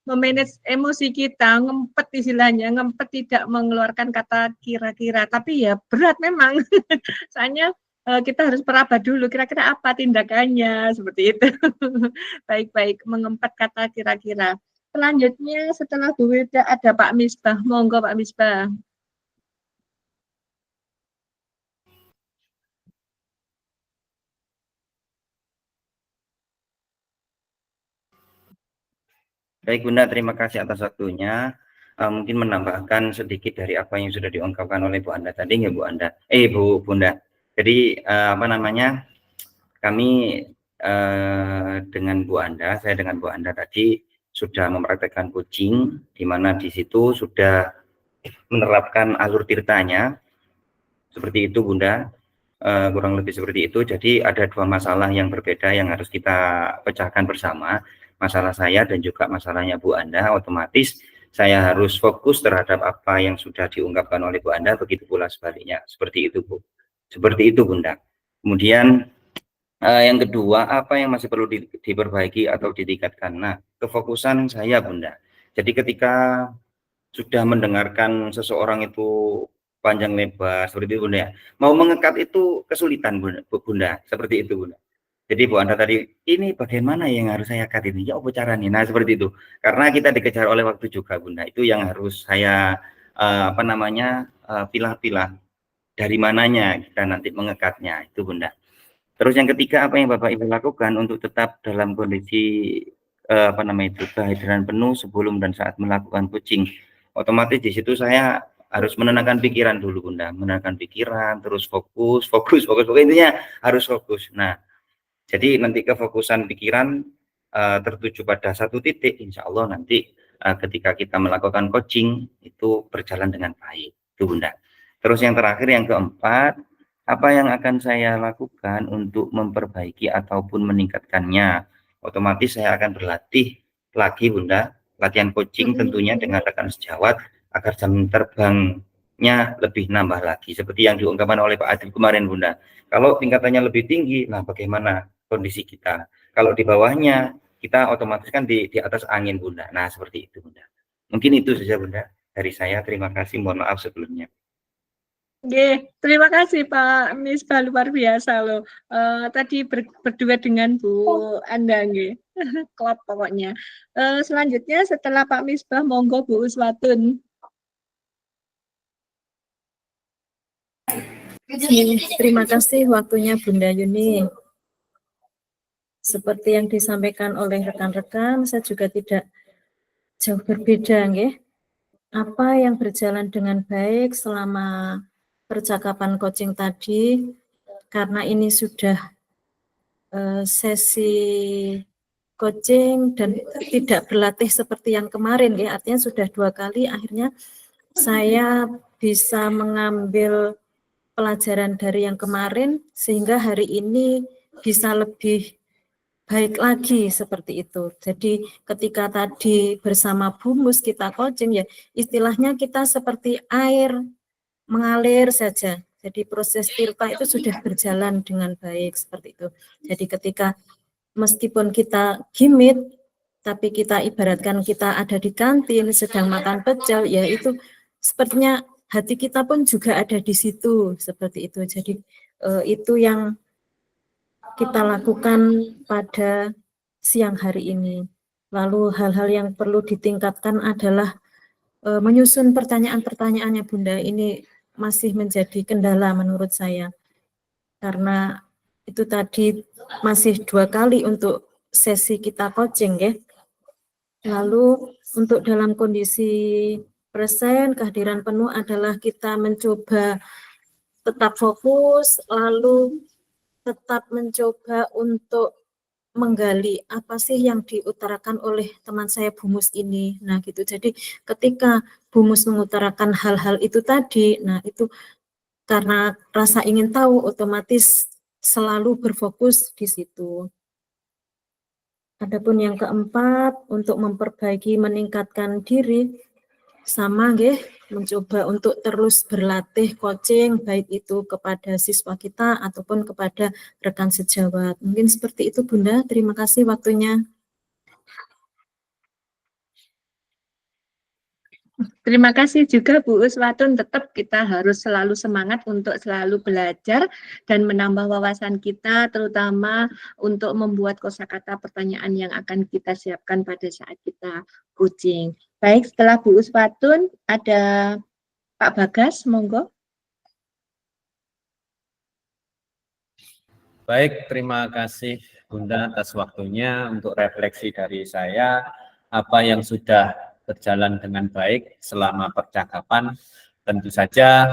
A: memanage emosi kita, ngempet istilahnya, ngempet tidak mengeluarkan kata kira-kira. Tapi ya berat memang. Soalnya kita harus peraba dulu kira-kira apa tindakannya seperti itu. Baik-baik mengempet kata kira-kira. Selanjutnya setelah Bu Weda ada Pak Misbah. Monggo Pak Misbah.
B: Baik Bunda, terima kasih atas waktunya. Mungkin menambahkan sedikit dari apa yang sudah diungkapkan oleh Bu Anda tadi, ya Bu Anda. Bu Bunda. Jadi apa namanya? Kami dengan Bu Anda, saya dengan Bu Anda tadi sudah mempraktekkan coaching, di mana di situ sudah menerapkan alur tirtanya, seperti itu Bunda, kurang lebih seperti itu. Jadi ada dua masalah yang berbeda yang harus kita pecahkan bersama, masalah saya dan juga masalahnya Bu Anda. Otomatis saya harus fokus terhadap apa yang sudah diungkapkan oleh Bu Anda, begitu pula sebaliknya, seperti itu Bu, seperti itu Bunda. Kemudian yang kedua, apa yang masih perlu diperbaiki atau ditingkatkan? Nah, kefokusan saya Bunda. Jadi ketika sudah mendengarkan seseorang itu panjang lebar seperti itu Bunda ya, mau mengekat itu kesulitan Bunda, seperti itu Bunda. Jadi Bu Anda tadi, ini bagian mana yang harus saya cut ini? Ya apa caranya? Nah seperti itu. Karena kita dikejar oleh waktu juga Bunda. Itu yang harus saya pilah-pilah dari mananya kita nanti mengekatnya itu Bunda. Terus yang ketiga, apa yang Bapak Ibu lakukan untuk tetap dalam kondisi kehadiran penuh sebelum dan saat melakukan coaching. Otomatis di situ saya harus menenangkan pikiran dulu Bunda, menenangkan pikiran, terus fokus, intinya harus fokus. Nah, jadi nanti kefokusan pikiran tertuju pada satu titik, insya Allah nanti ketika kita melakukan coaching itu berjalan dengan baik, itu Bunda. Terus yang terakhir, yang keempat, apa yang akan saya lakukan untuk memperbaiki ataupun meningkatkannya? Otomatis saya akan berlatih lagi Bunda, latihan coaching tentunya dengan rekan sejawat agar jam terbangnya lebih nambah lagi. Seperti yang diungkapkan oleh Pak Adil kemarin Bunda. Kalau tingkatannya lebih tinggi, nah bagaimana kondisi kita? Kalau di bawahnya, kita otomatis kan di atas angin Bunda. Nah seperti itu Bunda. Mungkin itu saja Bunda dari saya. Terima kasih, mohon maaf sebelumnya.
A: Oke, terima kasih Pak Misbah, luar biasa loh. Tadi berdua dengan Bu Anda, nggih. Klop pokoknya. Selanjutnya setelah Pak Misbah, monggo Bu Uswatun.
C: Terima kasih waktunya Bunda Yuni. Seperti yang disampaikan oleh rekan-rekan, saya juga tidak jauh berbeda, nggih. Apa yang berjalan dengan baik selama percakapan coaching tadi, karena ini sudah sesi coaching dan tidak berlatih seperti yang kemarin, ya, artinya sudah 2 kali, akhirnya saya bisa mengambil pelajaran dari yang kemarin sehingga hari ini bisa lebih baik lagi seperti itu. Jadi ketika tadi bersama Bu Mus kita coaching, ya istilahnya kita seperti air mengalir saja. Jadi proses tirta itu sudah berjalan dengan baik seperti itu. Jadi ketika meskipun kita gimit, tapi kita ibaratkan kita ada di kantin sedang makan pecel, ya itu sepertinya hati kita pun juga ada di situ seperti itu. Jadi itu yang kita lakukan pada siang hari ini. Lalu hal-hal yang perlu ditingkatkan adalah menyusun pertanyaan-pertanyaannya Bunda. Ini masih menjadi kendala menurut saya. Karena itu tadi masih 2 kali untuk sesi kita coaching, ya. Lalu untuk dalam kondisi present, kehadiran penuh adalah kita mencoba tetap fokus, lalu tetap mencoba untuk menggali apa sih yang diutarakan oleh teman saya Bu Mus ini. Nah gitu, jadi ketika Bu Mus mengutarakan hal-hal itu tadi, nah itu karena rasa ingin tahu otomatis selalu berfokus di situ. Adapun yang keempat, untuk memperbaiki meningkatkan diri, sama nggih, mencoba untuk terus berlatih coaching baik itu kepada siswa kita ataupun kepada rekan sejawat. Mungkin seperti itu Bunda. Terima kasih waktunya.
A: Terima kasih juga Bu Uswatun, tetap kita harus selalu semangat untuk selalu belajar dan menambah wawasan kita, terutama untuk membuat kosakata pertanyaan yang akan kita siapkan pada saat kita coaching. Baik, setelah Bu Uswatun ada Pak Bagas, monggo.
E: Baik, terima kasih Bunda atas waktunya. Untuk refleksi dari saya, apa yang sudah berjalan dengan baik selama percakapan, tentu saja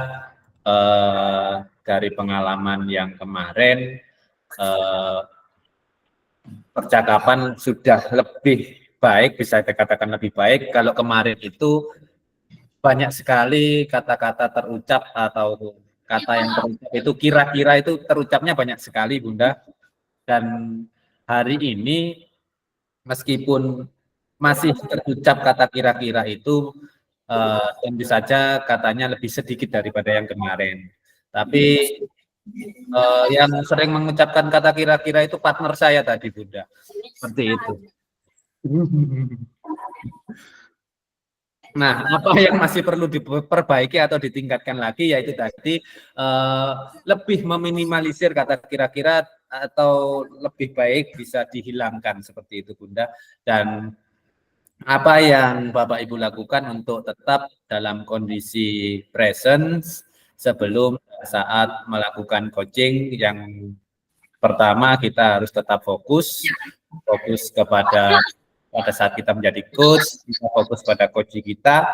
E: dari pengalaman yang kemarin, percakapan sudah lebih baik, bisa dikatakan lebih baik. Kalau kemarin itu banyak sekali kata-kata terucap atau kata yang terucap itu kira-kira itu terucapnya banyak sekali Bunda. Dan hari ini meskipun masih terucap kata kira-kira itu, tentu saja katanya lebih sedikit daripada yang kemarin. Tapi yang sering mengucapkan kata kira-kira itu partner saya tadi Bunda. Seperti itu. Nah, apa yang masih perlu diperbaiki atau ditingkatkan lagi, yaitu tadi lebih meminimalisir kata kira-kira atau lebih baik bisa dihilangkan seperti itu Bunda. Dan apa yang Bapak Ibu lakukan untuk tetap dalam kondisi presence sebelum saat melakukan coaching? Yang pertama kita harus tetap fokus kepada pada saat kita menjadi coach, kita fokus pada coaching kita.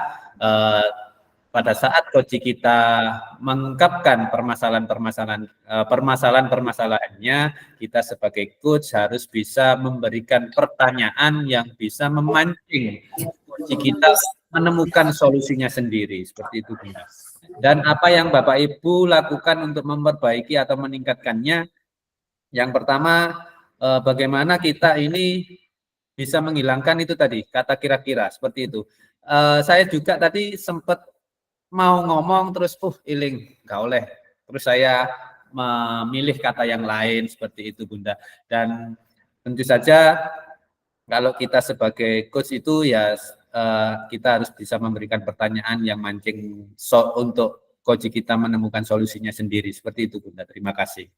E: Pada saat coaching kita mengungkapkan permasalahan-permasalahannya, kita sebagai coach harus bisa memberikan pertanyaan yang bisa memancing coaching kita menemukan solusinya sendiri, seperti itu. Dan apa yang Bapak Ibu lakukan untuk memperbaiki atau meningkatkannya? Yang pertama, bagaimana kita ini bisa menghilangkan itu tadi, kata kira-kira, seperti itu. Saya juga tadi sempat mau ngomong terus iling nggak oleh, terus saya memilih kata yang lain seperti itu Bunda. Dan tentu saja kalau kita sebagai coach itu ya kita harus bisa memberikan pertanyaan yang mancing untuk coach kita menemukan solusinya sendiri, seperti itu Bunda. Terima kasih.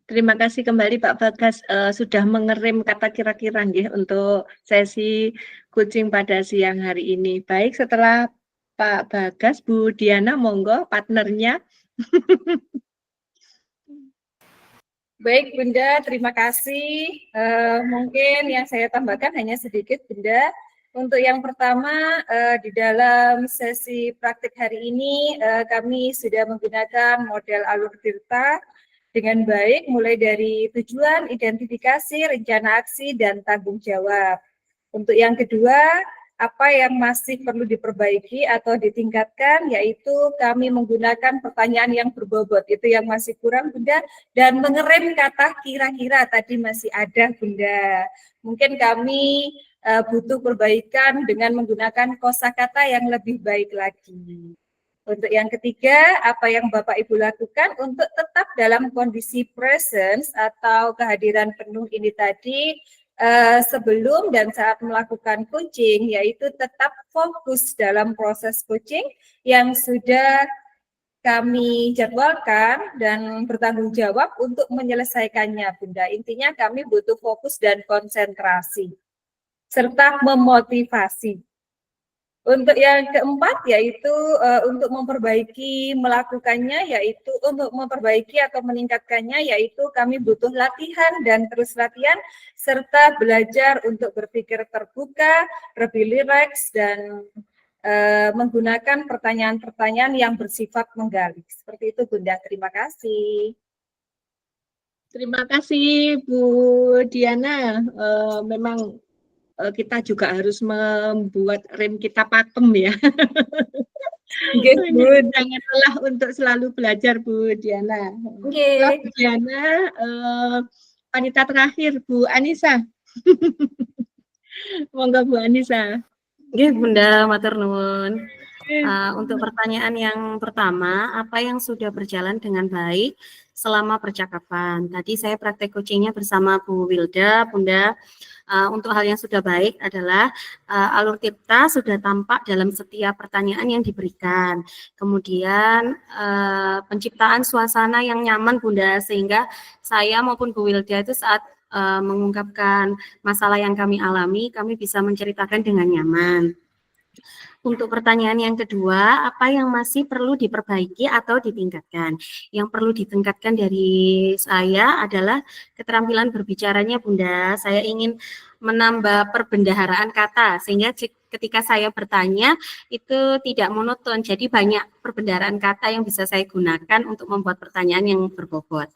A: Terima kasih kembali Pak Bagas sudah mengerem kata kira-kira nggih untuk sesi coaching pada siang hari ini. Baik, setelah Pak Bagas, Bu Diana monggo partnernya.
D: Baik Bunda, terima kasih. Mungkin yang saya tambahkan hanya sedikit Bunda. Untuk yang pertama, di dalam sesi praktik hari ini kami sudah menggunakan model Alur Tirta dengan baik, mulai dari tujuan, identifikasi, rencana aksi, dan tanggung jawab. Untuk yang kedua, apa yang masih perlu diperbaiki atau ditingkatkan, yaitu kami menggunakan pertanyaan yang berbobot, itu yang masih kurang Bunda, dan mengerem kata kira-kira tadi masih ada Bunda. Mungkin kami butuh perbaikan dengan menggunakan kosakata yang lebih baik lagi. Untuk yang ketiga, apa yang Bapak Ibu lakukan untuk tetap dalam kondisi presence atau kehadiran penuh ini tadi sebelum dan saat melakukan coaching, yaitu tetap fokus dalam proses coaching yang sudah kami jadwalkan dan bertanggung jawab untuk menyelesaikannya, Bunda. Intinya kami butuh fokus dan konsentrasi, serta memotivasi. Untuk yang keempat yaitu untuk memperbaiki melakukannya, yaitu untuk memperbaiki atau meningkatkannya, yaitu kami butuh latihan dan terus latihan serta belajar untuk berpikir terbuka, lebih rileks dan menggunakan pertanyaan-pertanyaan yang bersifat menggali. Seperti itu Bunda, terima kasih.
A: Terima kasih Bu Diana. Memang kita juga harus membuat rem kita pakem ya. Jangan lelah untuk selalu belajar Bu Diana. Bu Diana, wanita terakhir Bu Anissa. Monggo Bu Anissa.
C: Nggih Bunda, matur nuwun. Untuk pertanyaan yang pertama, apa yang sudah berjalan dengan baik selama percakapan? Tadi saya praktek coachingnya bersama Bu Wilda, Bunda. Untuk hal yang sudah baik adalah alur tirta sudah tampak dalam setiap pertanyaan yang diberikan. Kemudian penciptaan suasana yang nyaman Bunda, sehingga saya maupun Bu Wilda itu saat mengungkapkan masalah yang kami alami, kami bisa menceritakan dengan nyaman. Untuk pertanyaan yang kedua, apa yang masih perlu diperbaiki atau ditingkatkan? Yang perlu ditingkatkan dari saya adalah keterampilan berbicaranya Bunda. Saya ingin menambah perbendaharaan kata, sehingga ketika saya bertanya itu tidak monoton, jadi banyak perbendaharaan kata yang bisa saya gunakan untuk membuat pertanyaan yang berbobot.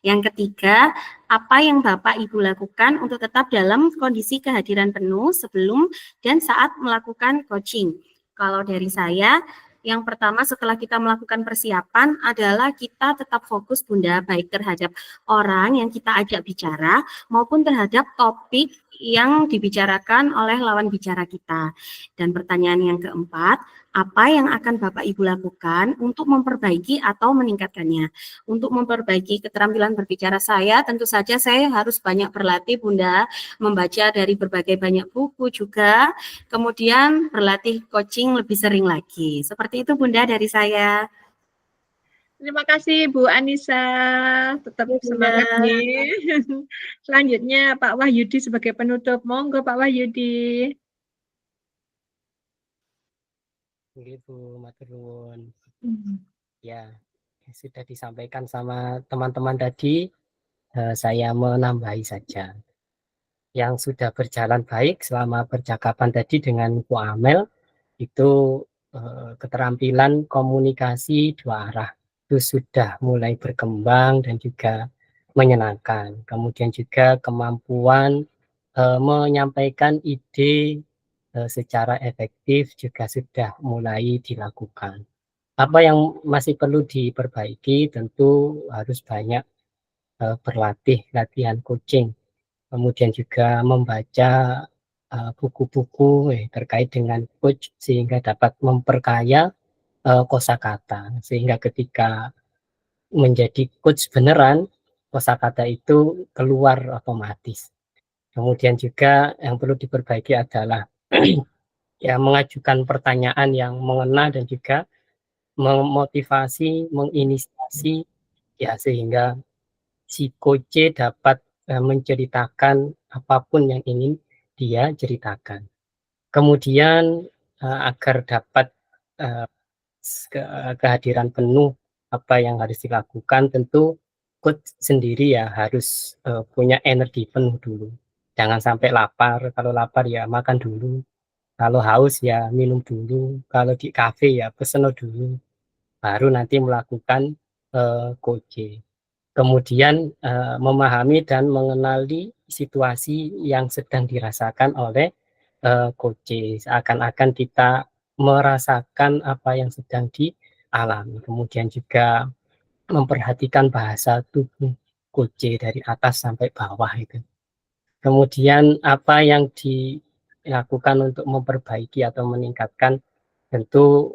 C: Yang ketiga, apa yang Bapak Ibu lakukan untuk tetap dalam kondisi kehadiran penuh sebelum dan saat melakukan coaching? Kalau dari saya, yang pertama setelah kita melakukan persiapan adalah kita tetap fokus Bunda, baik terhadap orang yang kita ajak bicara maupun terhadap topik yang dibicarakan oleh lawan bicara kita. Dan pertanyaan yang keempat, apa yang akan Bapak Ibu lakukan untuk memperbaiki atau meningkatkannya? Untuk memperbaiki keterampilan berbicara saya, tentu saja saya harus banyak berlatih Bunda, membaca dari berbagai banyak buku juga, kemudian berlatih coaching lebih sering lagi. Seperti itu Bunda dari saya.
A: Terima kasih Bu Anissa, tetap semangat nih. Selanjutnya Pak Wahyudi sebagai penutup. Monggo Pak Wahyudi.
I: Begitu, matur nuwun. Ya, sudah disampaikan sama teman-teman tadi, saya menambahi saja. Yang sudah berjalan baik selama percakapan tadi dengan Bu Amel, itu keterampilan komunikasi dua arah itu sudah mulai berkembang dan juga menyenangkan. Kemudian juga kemampuan menyampaikan ide secara efektif juga sudah mulai dilakukan. Apa yang masih perlu diperbaiki tentu harus banyak berlatih, latihan coaching, kemudian juga membaca buku-buku terkait dengan coach sehingga dapat memperkaya kosakata, sehingga ketika menjadi coach beneran kosakata itu keluar otomatis. Kemudian juga yang perlu diperbaiki adalah ya mengajukan pertanyaan yang mengena dan juga memotivasi, menginisiasi ya sehingga si coach dapat menceritakan apapun yang ingin dia ceritakan. Kemudian agar dapat kehadiran penuh apa yang harus dilakukan, tentu coach sendiri ya harus punya energi penuh dulu. Jangan sampai lapar, kalau lapar ya makan dulu, kalau haus ya minum dulu, kalau di kafe ya pesen dulu, baru nanti melakukan coaching. Kemudian memahami dan mengenali situasi yang sedang dirasakan oleh coach, seakan-akan kita merasakan apa yang sedang dialami. Kemudian juga memperhatikan bahasa tubuh coach dari atas sampai bawah itu. Kemudian apa yang dilakukan untuk memperbaiki atau meningkatkan, tentu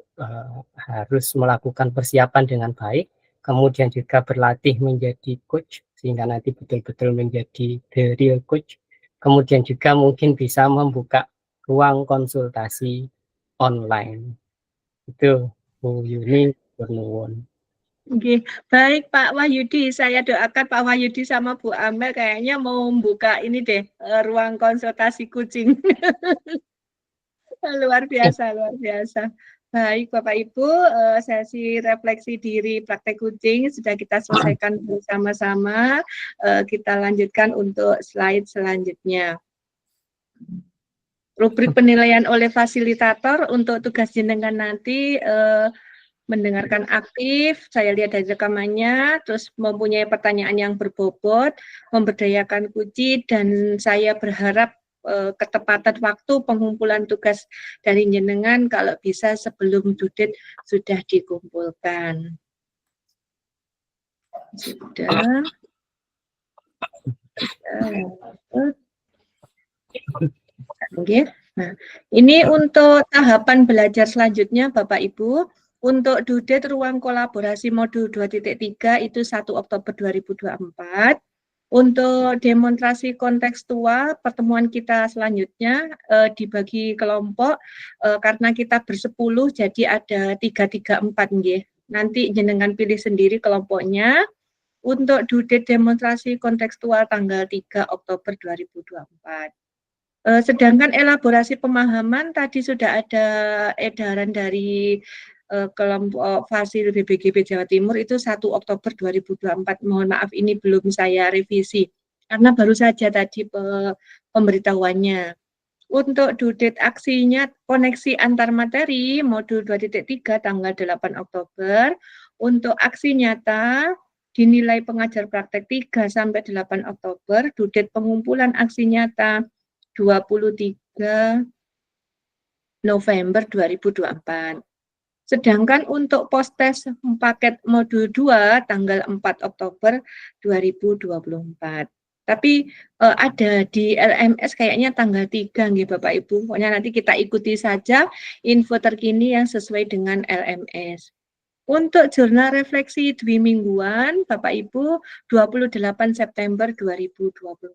I: harus melakukan persiapan dengan baik, kemudian juga berlatih menjadi coach sehingga nanti betul-betul menjadi the real coach. Kemudian juga mungkin bisa membuka ruang konsultasi online. Itu Bu Yuni bernuwun.
A: Oke, baik Pak Wahyudi, saya doakan Pak Wahyudi sama Bu Amel kayaknya mau membuka ini deh, ruang konsultasi kucing. Luar biasa, luar biasa. Baik Bapak Ibu, sesi refleksi diri praktek kucing sudah kita selesaikan bersama-sama. Kita lanjutkan untuk slide selanjutnya. Rubrik penilaian oleh fasilitator untuk tugas jenengan nanti mendengarkan aktif, saya lihat dari rekamannya, terus mempunyai pertanyaan yang berbobot, memberdayakan kunci, dan saya berharap ketepatan waktu pengumpulan tugas dari jenengan kalau bisa sebelum due date sudah dikumpulkan. Sudah. Nah, ini untuk tahapan belajar selanjutnya Bapak Ibu. Untuk due date ruang kolaborasi modul 2.3 itu 1 Oktober 2024. Untuk demonstrasi kontekstual pertemuan kita selanjutnya dibagi kelompok karena kita bersepuluh jadi ada 3-3-4 nggih. Nanti jenengan pilih sendiri kelompoknya. Untuk due date demonstrasi kontekstual tanggal 3 Oktober 2024. Sedangkan elaborasi pemahaman tadi sudah ada edaran dari kelompok Fasil BBGB Jawa Timur itu 1 Oktober 2024. Mohon maaf ini belum saya revisi karena baru saja tadi pemberitahuannya. Untuk due date aksinya koneksi antar materi modul 2.3 tanggal 8 Oktober. Untuk aksi nyata dinilai pengajar praktek 3 sampai 8 Oktober. Due date pengumpulan aksi nyata 23 November 2024. Sedangkan untuk post-test paket modul 2 tanggal 4 Oktober 2024. Tapi ada di LMS kayaknya tanggal 3 nggih Bapak Ibu. Pokoknya nanti kita ikuti saja info terkini yang sesuai dengan LMS. Untuk jurnal refleksi dwi mingguan Bapak Ibu 28 September 2024.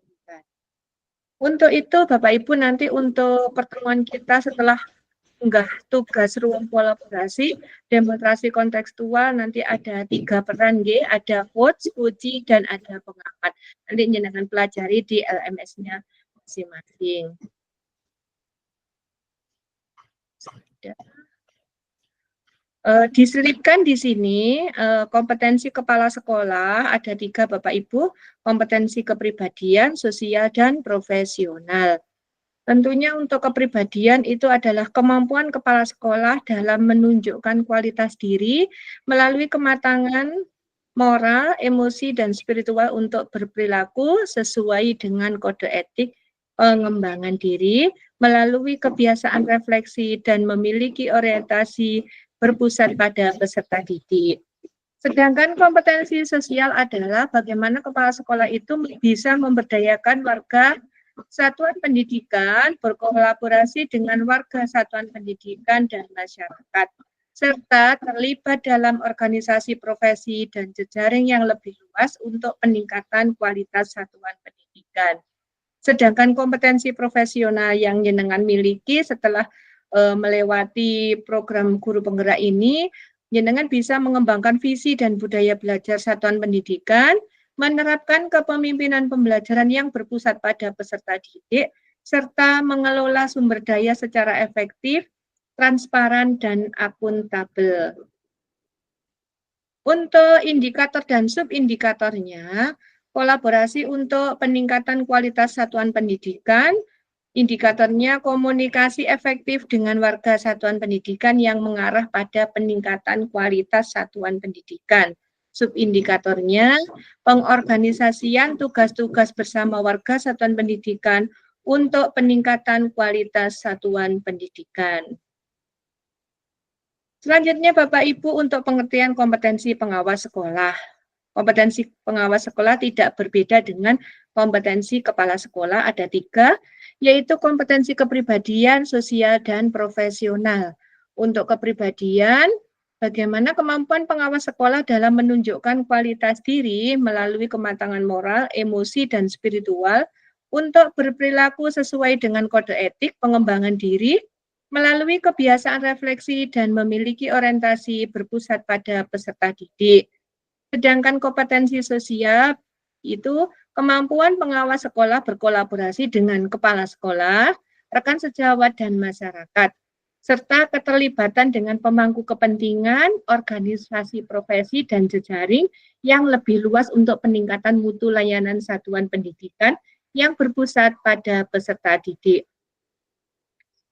A: Untuk itu Bapak Ibu nanti untuk pertemuan kita setelah unggah tugas ruang kolaborasi, demonstrasi kontekstual, nanti ada 3 peran nggih, ada coach, uji, dan ada pengamat. Nanti jenengan pelajari di LMS-nya masing-masing. Diselipkan di sini kompetensi kepala sekolah ada 3 Bapak Ibu, kompetensi kepribadian, sosial, dan profesional. Tentunya untuk kepribadian itu adalah kemampuan kepala sekolah dalam menunjukkan kualitas diri melalui kematangan moral, emosi, dan spiritual untuk berperilaku sesuai dengan kode etik pengembangan diri melalui kebiasaan refleksi dan memiliki orientasi berpusat pada peserta didik. Sedangkan kompetensi sosial adalah bagaimana kepala sekolah itu bisa memberdayakan warga satuan pendidikan, berkolaborasi dengan warga satuan pendidikan dan masyarakat, serta terlibat dalam organisasi profesi dan jejaring yang lebih luas untuk peningkatan kualitas satuan pendidikan. Sedangkan kompetensi profesional yang jenengan miliki setelah melewati program guru penggerak ini, jenengan bisa mengembangkan visi dan budaya belajar satuan pendidikan, menerapkan kepemimpinan pembelajaran yang berpusat pada peserta didik, serta mengelola sumber daya secara efektif, transparan, dan akuntabel. Untuk indikator dan subindikatornya, kolaborasi untuk peningkatan kualitas satuan pendidikan, indikatornya komunikasi efektif dengan warga satuan pendidikan yang mengarah pada peningkatan kualitas satuan pendidikan. Subindikatornya, pengorganisasian tugas-tugas bersama warga satuan pendidikan untuk peningkatan kualitas satuan pendidikan. Selanjutnya Bapak Ibu untuk pengertian kompetensi pengawas sekolah. Kompetensi pengawas sekolah tidak berbeda dengan kompetensi kepala sekolah, ada 3, yaitu kompetensi kepribadian, sosial, dan profesional. Untuk kepribadian, bagaimana kemampuan pengawas sekolah dalam menunjukkan kualitas diri melalui kematangan moral, emosi, dan spiritual untuk berperilaku sesuai dengan kode etik pengembangan diri, melalui kebiasaan refleksi dan memiliki orientasi berpusat pada peserta didik. Sedangkan kompetensi sosial itu kemampuan pengawas sekolah berkolaborasi dengan kepala sekolah, rekan sejawat, dan masyarakat, serta keterlibatan dengan pemangku kepentingan, organisasi profesi, dan jejaring yang lebih luas untuk peningkatan mutu layanan satuan pendidikan yang berpusat pada peserta didik.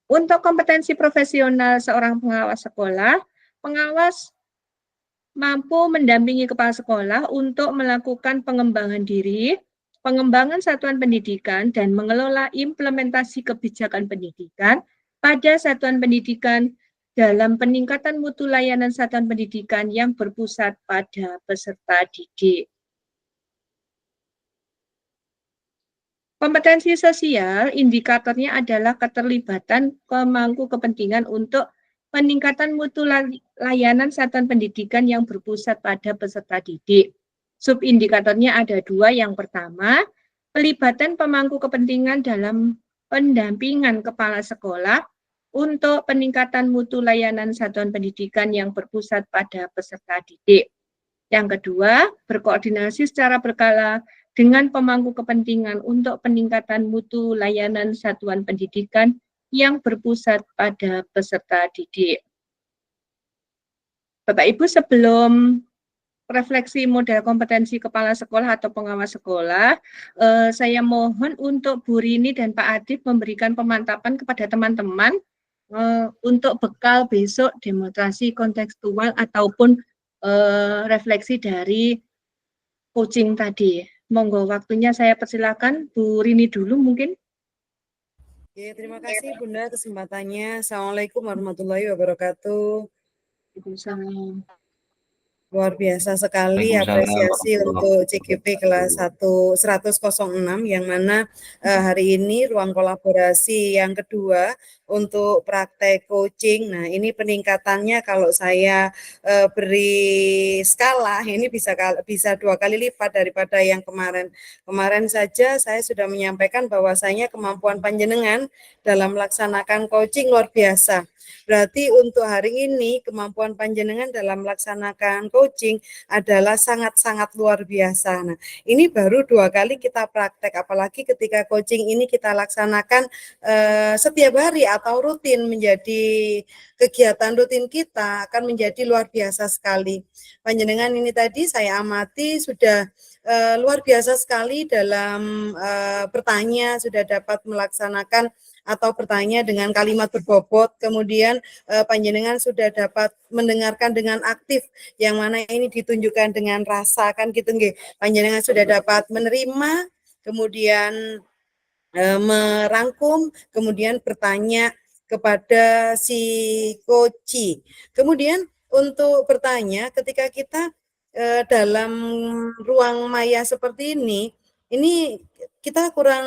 A: Untuk kompetensi profesional seorang pengawas sekolah, pengawas mampu mendampingi kepala sekolah untuk melakukan pengembangan diri, pengembangan satuan pendidikan, dan mengelola implementasi kebijakan pendidikan pada satuan pendidikan dalam peningkatan mutu layanan satuan pendidikan yang berpusat pada peserta didik. Kompetensi sosial, indikatornya adalah keterlibatan pemangku kepentingan untuk peningkatan mutu layanan satuan pendidikan yang berpusat pada peserta didik. Subindikatornya ada 2. Yang pertama, pelibatan pemangku kepentingan dalam pendampingan kepala sekolah untuk peningkatan mutu layanan satuan pendidikan yang berpusat pada peserta didik. Yang kedua, berkoordinasi secara berkala dengan pemangku kepentingan untuk peningkatan mutu layanan satuan pendidikan yang berpusat pada peserta didik. Bapak Ibu, sebelum refleksi model kompetensi kepala sekolah atau pengawas sekolah, saya mohon untuk Bu Rini dan Pak Adib memberikan pemantapan kepada teman-teman untuk bekal besok demonstrasi kontekstual ataupun refleksi dari coaching tadi. Monggo waktunya saya persilakan Bu Rini dulu mungkin.
J: Oke, terima kasih Bunda kesempatannya. Assalamualaikum warahmatullahi wabarakatuh.
A: Waalaikumsalam.
J: Luar biasa sekali apresiasi untuk CGP kelas 106 yang mana hari ini ruang kolaborasi yang kedua untuk praktek coaching. Nah, ini peningkatannya kalau saya beri skala, ini bisa 2 kali lipat daripada yang kemarin. Kemarin saja saya sudah menyampaikan bahwasanya kemampuan panjenengan dalam melaksanakan coaching luar biasa. Berarti untuk hari ini kemampuan panjenengan dalam melaksanakan coaching adalah sangat-sangat luar biasa. Nah, ini baru 2 kali kita praktek, apalagi ketika coaching ini kita laksanakan setiap hari atau rutin menjadi kegiatan rutin kita akan menjadi luar biasa sekali. Panjenengan ini tadi saya amati sudah luar biasa sekali dalam bertanya, sudah dapat melaksanakan atau bertanya dengan kalimat berbobot, kemudian panjenengan sudah dapat mendengarkan dengan aktif, yang mana ini ditunjukkan dengan rasa, kan gitu nggih. Panjenengan sudah dapat menerima, kemudian merangkum, kemudian bertanya kepada si coach. Kemudian untuk bertanya ketika kita dalam ruang maya seperti ini kita kurang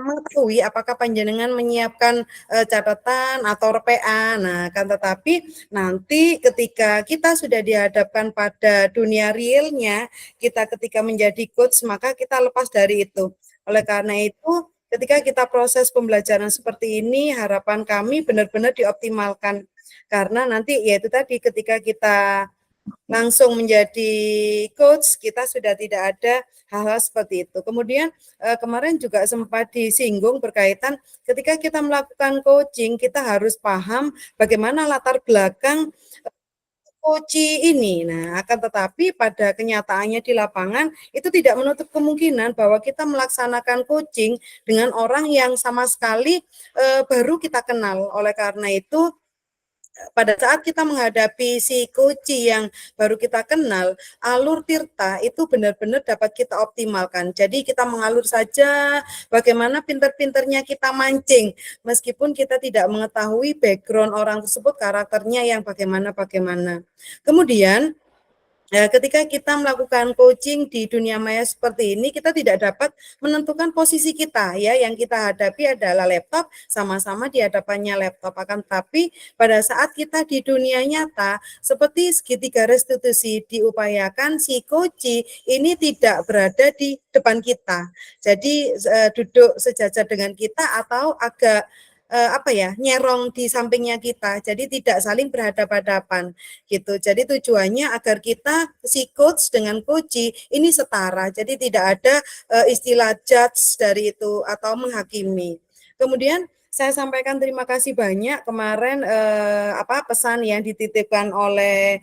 J: mengetahui apakah panjenengan menyiapkan catatan atau RPA. Nah, kan tetapi nanti ketika kita sudah dihadapkan pada dunia realnya, kita ketika menjadi coach, maka kita lepas dari itu. Oleh karena itu, ketika kita proses pembelajaran seperti ini, harapan kami benar-benar dioptimalkan. Karena nanti yaitu tadi ketika kita langsung menjadi coach, kita sudah tidak ada hal-hal seperti itu. Kemudian kemarin juga sempat disinggung berkaitan ketika kita melakukan coaching, kita harus paham bagaimana latar belakang coach ini. Nah, akan tetapi pada kenyataannya di lapangan itu tidak menutup kemungkinan bahwa kita melaksanakan coaching dengan orang yang sama sekali baru kita kenal. Oleh karena itu, pada saat kita menghadapi si coach yang baru kita kenal, alur tirta itu benar-benar dapat kita optimalkan. Jadi kita mengalur saja, bagaimana pinter-pinternya kita mancing, meskipun kita tidak mengetahui background orang tersebut, karakternya yang bagaimana-bagaimana. Kemudian, ketika kita melakukan coaching di dunia maya seperti ini, kita tidak dapat menentukan posisi kita, ya. Yang kita hadapi adalah laptop, sama-sama di hadapannya laptop. Akan tetapi pada saat kita di dunia nyata, seperti segitiga restitusi diupayakan, si coach ini tidak berada di depan kita. Jadi duduk sejajar dengan kita atau agak nyerong di sampingnya kita, jadi tidak saling berhadapan-hadapan gitu. Jadi tujuannya agar kita si coach dengan coach ini setara, jadi tidak ada istilah judge dari itu atau menghakimi. Kemudian saya sampaikan terima kasih banyak kemarin pesan yang dititipkan oleh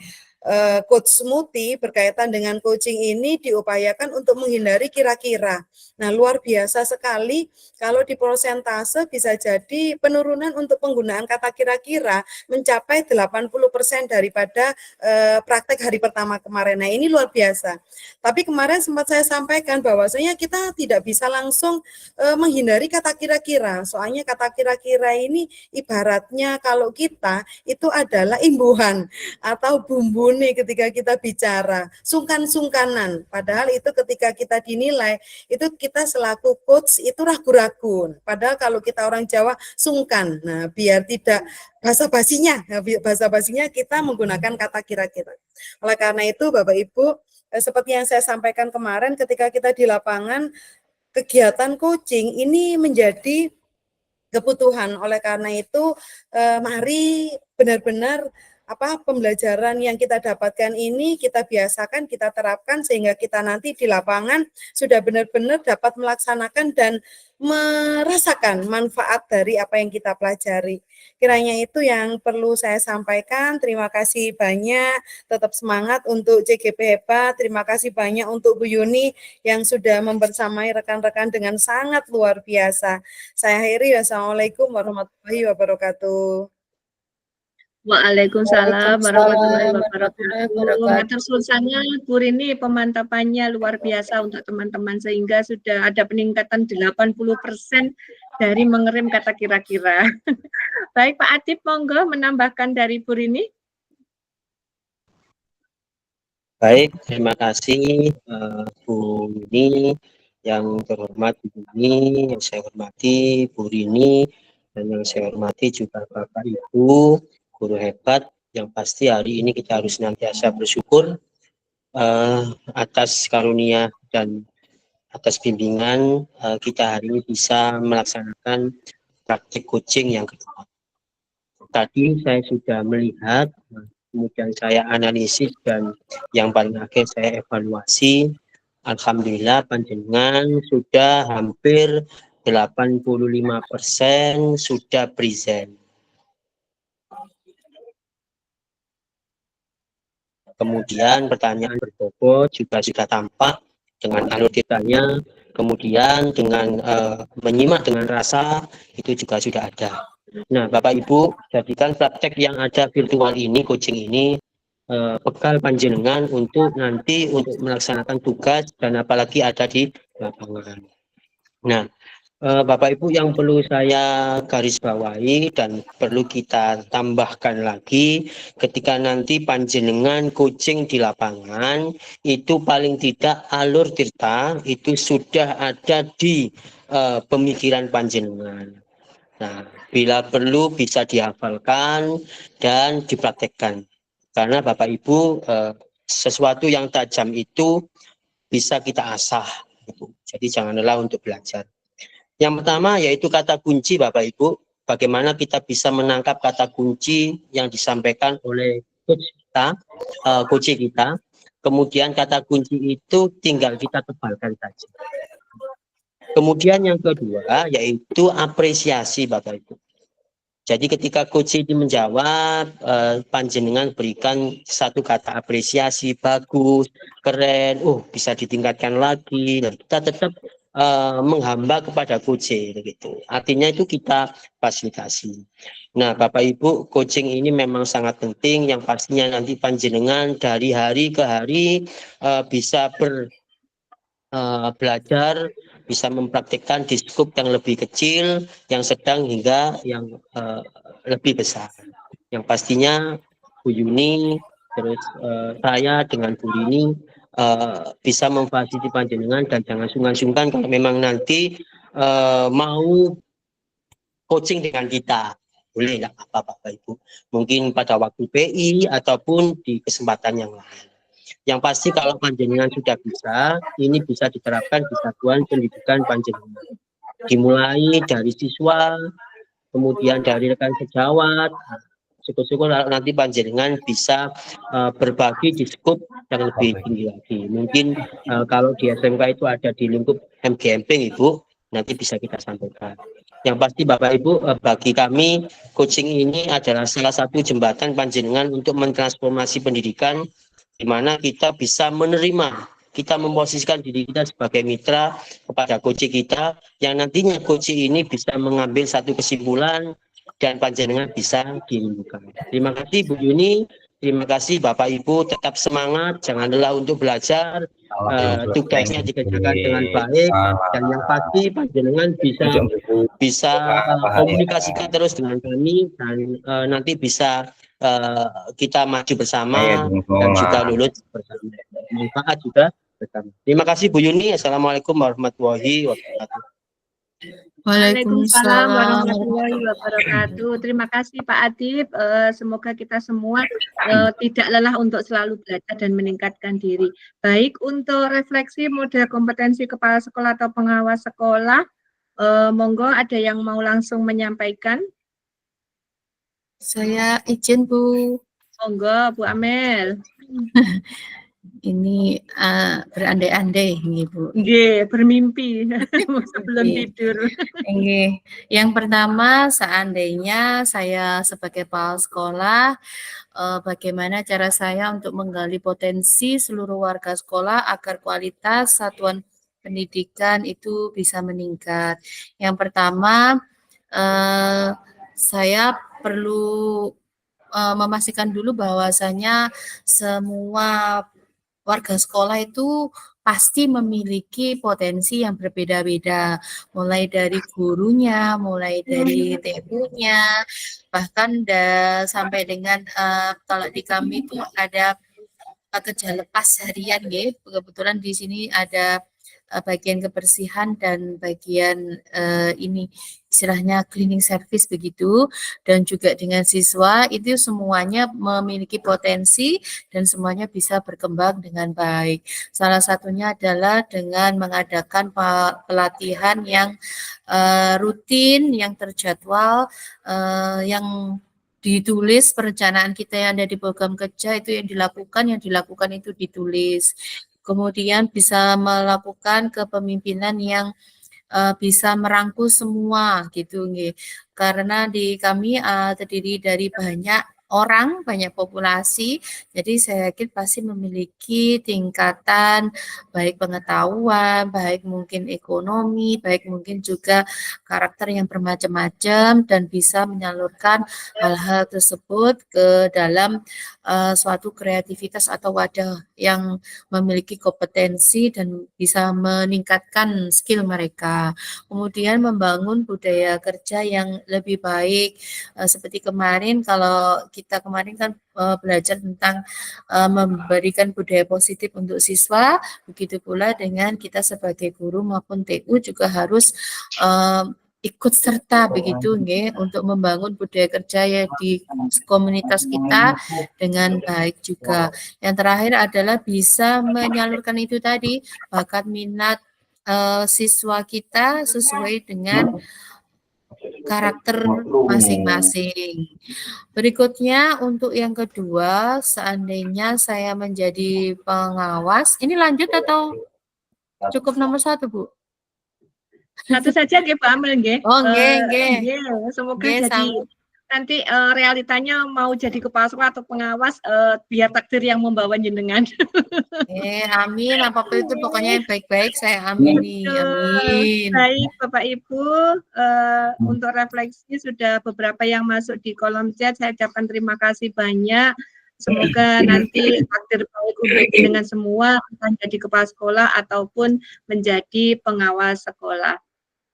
J: Coach Muti berkaitan dengan coaching ini diupayakan untuk menghindari kira-kira. Nah, luar biasa sekali kalau di persentase bisa jadi penurunan untuk penggunaan kata kira-kira mencapai 80% daripada praktek hari pertama kemarin. Nah, ini luar biasa. Tapi kemarin sempat saya sampaikan bahwasanya kita tidak bisa langsung menghindari kata kira-kira. Soalnya kata kira-kira ini ibaratnya kalau kita itu adalah imbuhan atau bumbu nih ketika kita bicara, sungkan-sungkanan. Padahal itu ketika kita dinilai, itu kita selaku coach itu ragu-ragu. Padahal kalau kita orang Jawa sungkan. Nah, biar tidak basa-basinya kita menggunakan kata kira-kira. Oleh karena itu, Bapak Ibu, seperti yang saya sampaikan kemarin ketika kita di lapangan, kegiatan coaching ini menjadi kebutuhan. Oleh karena itu, mari benar-benar pembelajaran yang kita dapatkan ini kita biasakan, kita terapkan sehingga kita nanti di lapangan sudah benar-benar dapat melaksanakan dan merasakan manfaat dari apa yang kita pelajari. Kiranya itu yang perlu saya sampaikan. Terima kasih banyak, tetap semangat untuk CGP Hebat. Terima kasih banyak untuk Bu Yuni yang sudah membersamai rekan-rekan dengan sangat luar biasa. Saya akhiri, wassalamualaikum warahmatullahi wabarakatuh.
A: Waalaikumsalam warahmatullahi wabarakatuh. Matur suwun sangat Bu Rini, pemantapannya luar biasa untuk teman-teman sehingga sudah ada peningkatan 80% dari mengerem kata kira-kira. Baik Pak Adib, monggo menambahkan dari Bu Rini.
I: Baik, terima kasih Bu Yuni, yang terhormat Bu Yuni, yang saya hormati Bu Rini, Dan yang saya hormati juga Bapak Ibu, guru hebat, yang pasti hari ini kita harus senantiasa bersyukur atas karunia dan atas bimbingan kita hari ini bisa melaksanakan praktik coaching yang kedua. Tadi saya sudah melihat, kemudian saya analisis, dan yang paling akhir saya evaluasi. Alhamdulillah panjenengan sudah hampir 85% sudah present. Kemudian pertanyaan berbobot juga sudah tampak dengan alur ceritanya, kemudian dengan menyimak dengan rasa itu juga sudah ada. Nah, Bapak Ibu, jadikan praktek yang ada virtual ini, coaching ini, bekal panjenengan untuk nanti untuk melaksanakan tugas dan apalagi ada di lapangan. Nah, Bapak Ibu yang perlu saya garis bawahi dan perlu kita tambahkan lagi, ketika nanti panjenengan coaching di lapangan, itu paling tidak alur tirta itu sudah ada di pemikiran panjenengan. Nah, bila perlu bisa dihafalkan dan dipraktekkan. Karena Bapak Ibu sesuatu yang tajam itu bisa kita asah. Jadi jangan lelah untuk belajar. Yang pertama yaitu kata kunci Bapak Ibu. Bagaimana kita bisa menangkap kata kunci yang disampaikan oleh coach kita. Kemudian kata kunci itu tinggal kita tebalkan saja. Kemudian yang kedua yaitu apresiasi Bapak Ibu. Jadi ketika coach ini menjawab, panjenengan berikan satu kata apresiasi, bagus, keren, bisa ditingkatkan lagi, dan kita tetap menghamba kepada coach gitu. Artinya itu kita fasilitasi. Nah, Bapak Ibu, coaching ini memang sangat penting, yang pastinya nanti panjenengan dari hari ke hari bisa belajar, bisa mempraktikkan di skup yang lebih kecil, yang sedang hingga yang lebih besar. Yang pastinya Bu Yuni, terus saya dengan Bu Rini bisa memfasilitasi panjenengan, dan jangan sungkan-sungkan kalau memang nanti mau coaching dengan kita. Boleh nggak apa-apa Bapak Ibu. Mungkin pada waktu PI ataupun di kesempatan yang lain. Yang pasti kalau panjenengan sudah bisa, ini bisa diterapkan di satuan pendidikan panjenengan. Dimulai dari siswa, kemudian dari rekan sejawat, syukur-syukur nanti panjenengan bisa berbagi di skup yang lebih tinggi lagi. Mungkin kalau di SMK itu ada di lingkup MGMP Ibu, nanti bisa kita sampaikan. Yang pasti Bapak Ibu, bagi kami coaching ini adalah salah satu jembatan panjenengan untuk mentransformasi pendidikan, di mana kita bisa menerima, kita memposisikan diri kita sebagai mitra kepada coach kita, yang nantinya coach ini bisa mengambil satu kesimpulan dan panjenengan bisa dirindukan. Terima kasih Bu Yuni, terima kasih Bapak Ibu, tetap semangat, jangan lelah untuk belajar, tugasnya dikerjakan dengan baik, dan yang pasti panjenengan bisa komunikasikan terus dengan kami, dan nanti bisa kita maju bersama dan juga lulus bersama. Manfaat juga bersama. Terima kasih Bu Yuni. Assalamualaikum warahmatullahi wabarakatuh.
A: Waalaikumsalam warahmatullahi wabarakatuh. Terima kasih Pak Adib. Semoga kita semua tidak lelah untuk selalu belajar dan meningkatkan diri. Baik untuk refleksi model kompetensi kepala sekolah atau pengawas sekolah, monggo ada yang mau langsung menyampaikan?
F: Saya izin Bu.
A: Monggo Bu Amel.
F: Ini berandai-andai nih Bu.
A: Nggih, bermimpi sebelum tidur.
F: Nggih. Yang pertama, seandainya saya sebagai kepala sekolah, bagaimana cara saya untuk menggali potensi seluruh warga sekolah agar kualitas satuan pendidikan itu bisa meningkat. Yang pertama, saya perlu memastikan dulu bahwasanya semua warga sekolah itu pasti memiliki potensi yang berbeda-beda, mulai dari gurunya, mulai dari TU-nya, bahkan sampai dengan kalau di kami itu ada kerja lepas harian, ya. Kebetulan di sini ada bagian kebersihan dan bagian ini istilahnya cleaning service begitu, dan juga dengan siswa itu semuanya memiliki potensi dan semuanya bisa berkembang dengan baik. Salah satunya adalah dengan mengadakan pelatihan yang rutin, yang terjadwal, yang ditulis perencanaan kita yang ada di program kerja itu yang dilakukan itu ditulis. Kemudian bisa melakukan kepemimpinan yang bisa merangkul semua gitu nggih. Karena di kami terdiri dari banyak orang, banyak populasi, jadi saya yakin pasti memiliki tingkatan baik pengetahuan, baik mungkin ekonomi, baik mungkin juga karakter yang bermacam-macam dan bisa menyalurkan hal-hal tersebut ke dalam suatu kreativitas atau wadah yang memiliki kompetensi dan bisa meningkatkan skill mereka. Kemudian membangun budaya kerja yang lebih baik. Seperti kemarin kalau kita kemarin kan belajar tentang memberikan budaya positif untuk siswa, begitu pula dengan kita sebagai guru maupun TU juga harus ikut serta begitu nggih untuk membangun budaya kerja ya di komunitas kita dengan baik juga. Yang terakhir adalah bisa menyalurkan itu tadi bakat minat siswa kita sesuai dengan karakter masing-masing. Berikutnya untuk yang kedua, seandainya saya menjadi pengawas, ini lanjut atau cukup nomor 1, Bu?
A: Satu saja nggih, Bu Amel nggih.
F: Oh, nggih.
A: Semoga
F: Nggih,
A: jadi nanti realitanya mau jadi kepala sekolah atau pengawas, biar takdir yang membawa jenengan.
F: Amin. Apapun itu pokoknya yang baik-baik saya amini. Amin.
A: Baik, Bapak Ibu, untuk refleksi sudah beberapa yang masuk di kolom chat. Saya ucapkan terima kasih banyak. Semoga nanti takdir baik untuk dengan semua akan jadi kepala sekolah ataupun menjadi pengawas sekolah.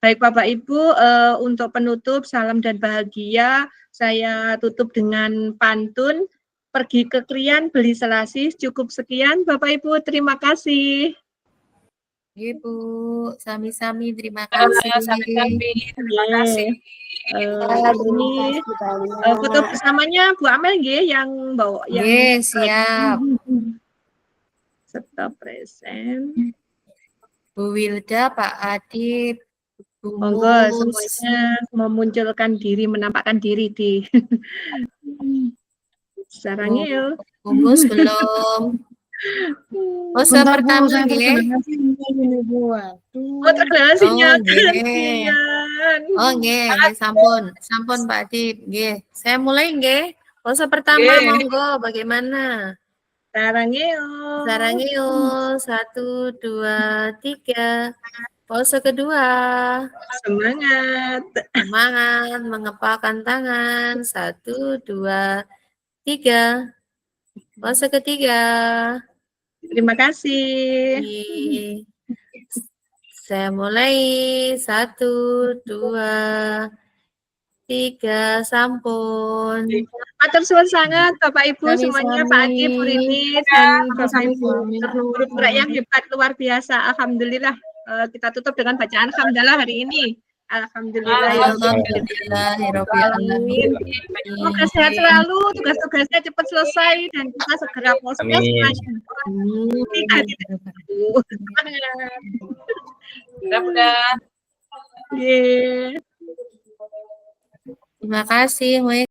A: Baik Bapak Ibu, untuk penutup salam dan bahagia, saya tutup dengan pantun, pergi ke Krian beli selasih, cukup sekian Bapak Ibu, terima kasih.
F: Ibu, sami-sami terima kasih.
D: Sami-sami, terima kasih.
A: Ini foto bersamanya Bu Amel nggih yang bawa yang
F: siap.
A: Stop present.
F: Bu Wilda, Pak Adib,
A: monggo semuanya memunculkan diri, menampakkan diri di sarangil.
F: Bungkus belum. Pose pertama nggih.
A: Oh, terkenal sinyal.
F: Oh, nggih, sampun Pak Adib, nggih. Saya mulai nggih. Pose pertama monggo bagaimana?
A: Sarangil.
F: 1, 2, 3. Pose kedua.
A: Semangat.
F: Semangat, mengepalkan tangan. 1, 2, 3. Pose ketiga.
A: Terima kasih.
F: Saya mulai. 1, 2, 3, sampun.
A: Matur suwun sangat Bapak Ibu semuanya, Pak Adib, Bu Rini, dan Bapak Ibu guru yang hebat luar biasa. Alhamdulillah, kita tutup dengan bacaan hamdalah hari ini. Alhamdulillah. Semoga sehat selalu, tugas-tugasnya cepat selesai dan kita segera proses.
F: Terima kasih.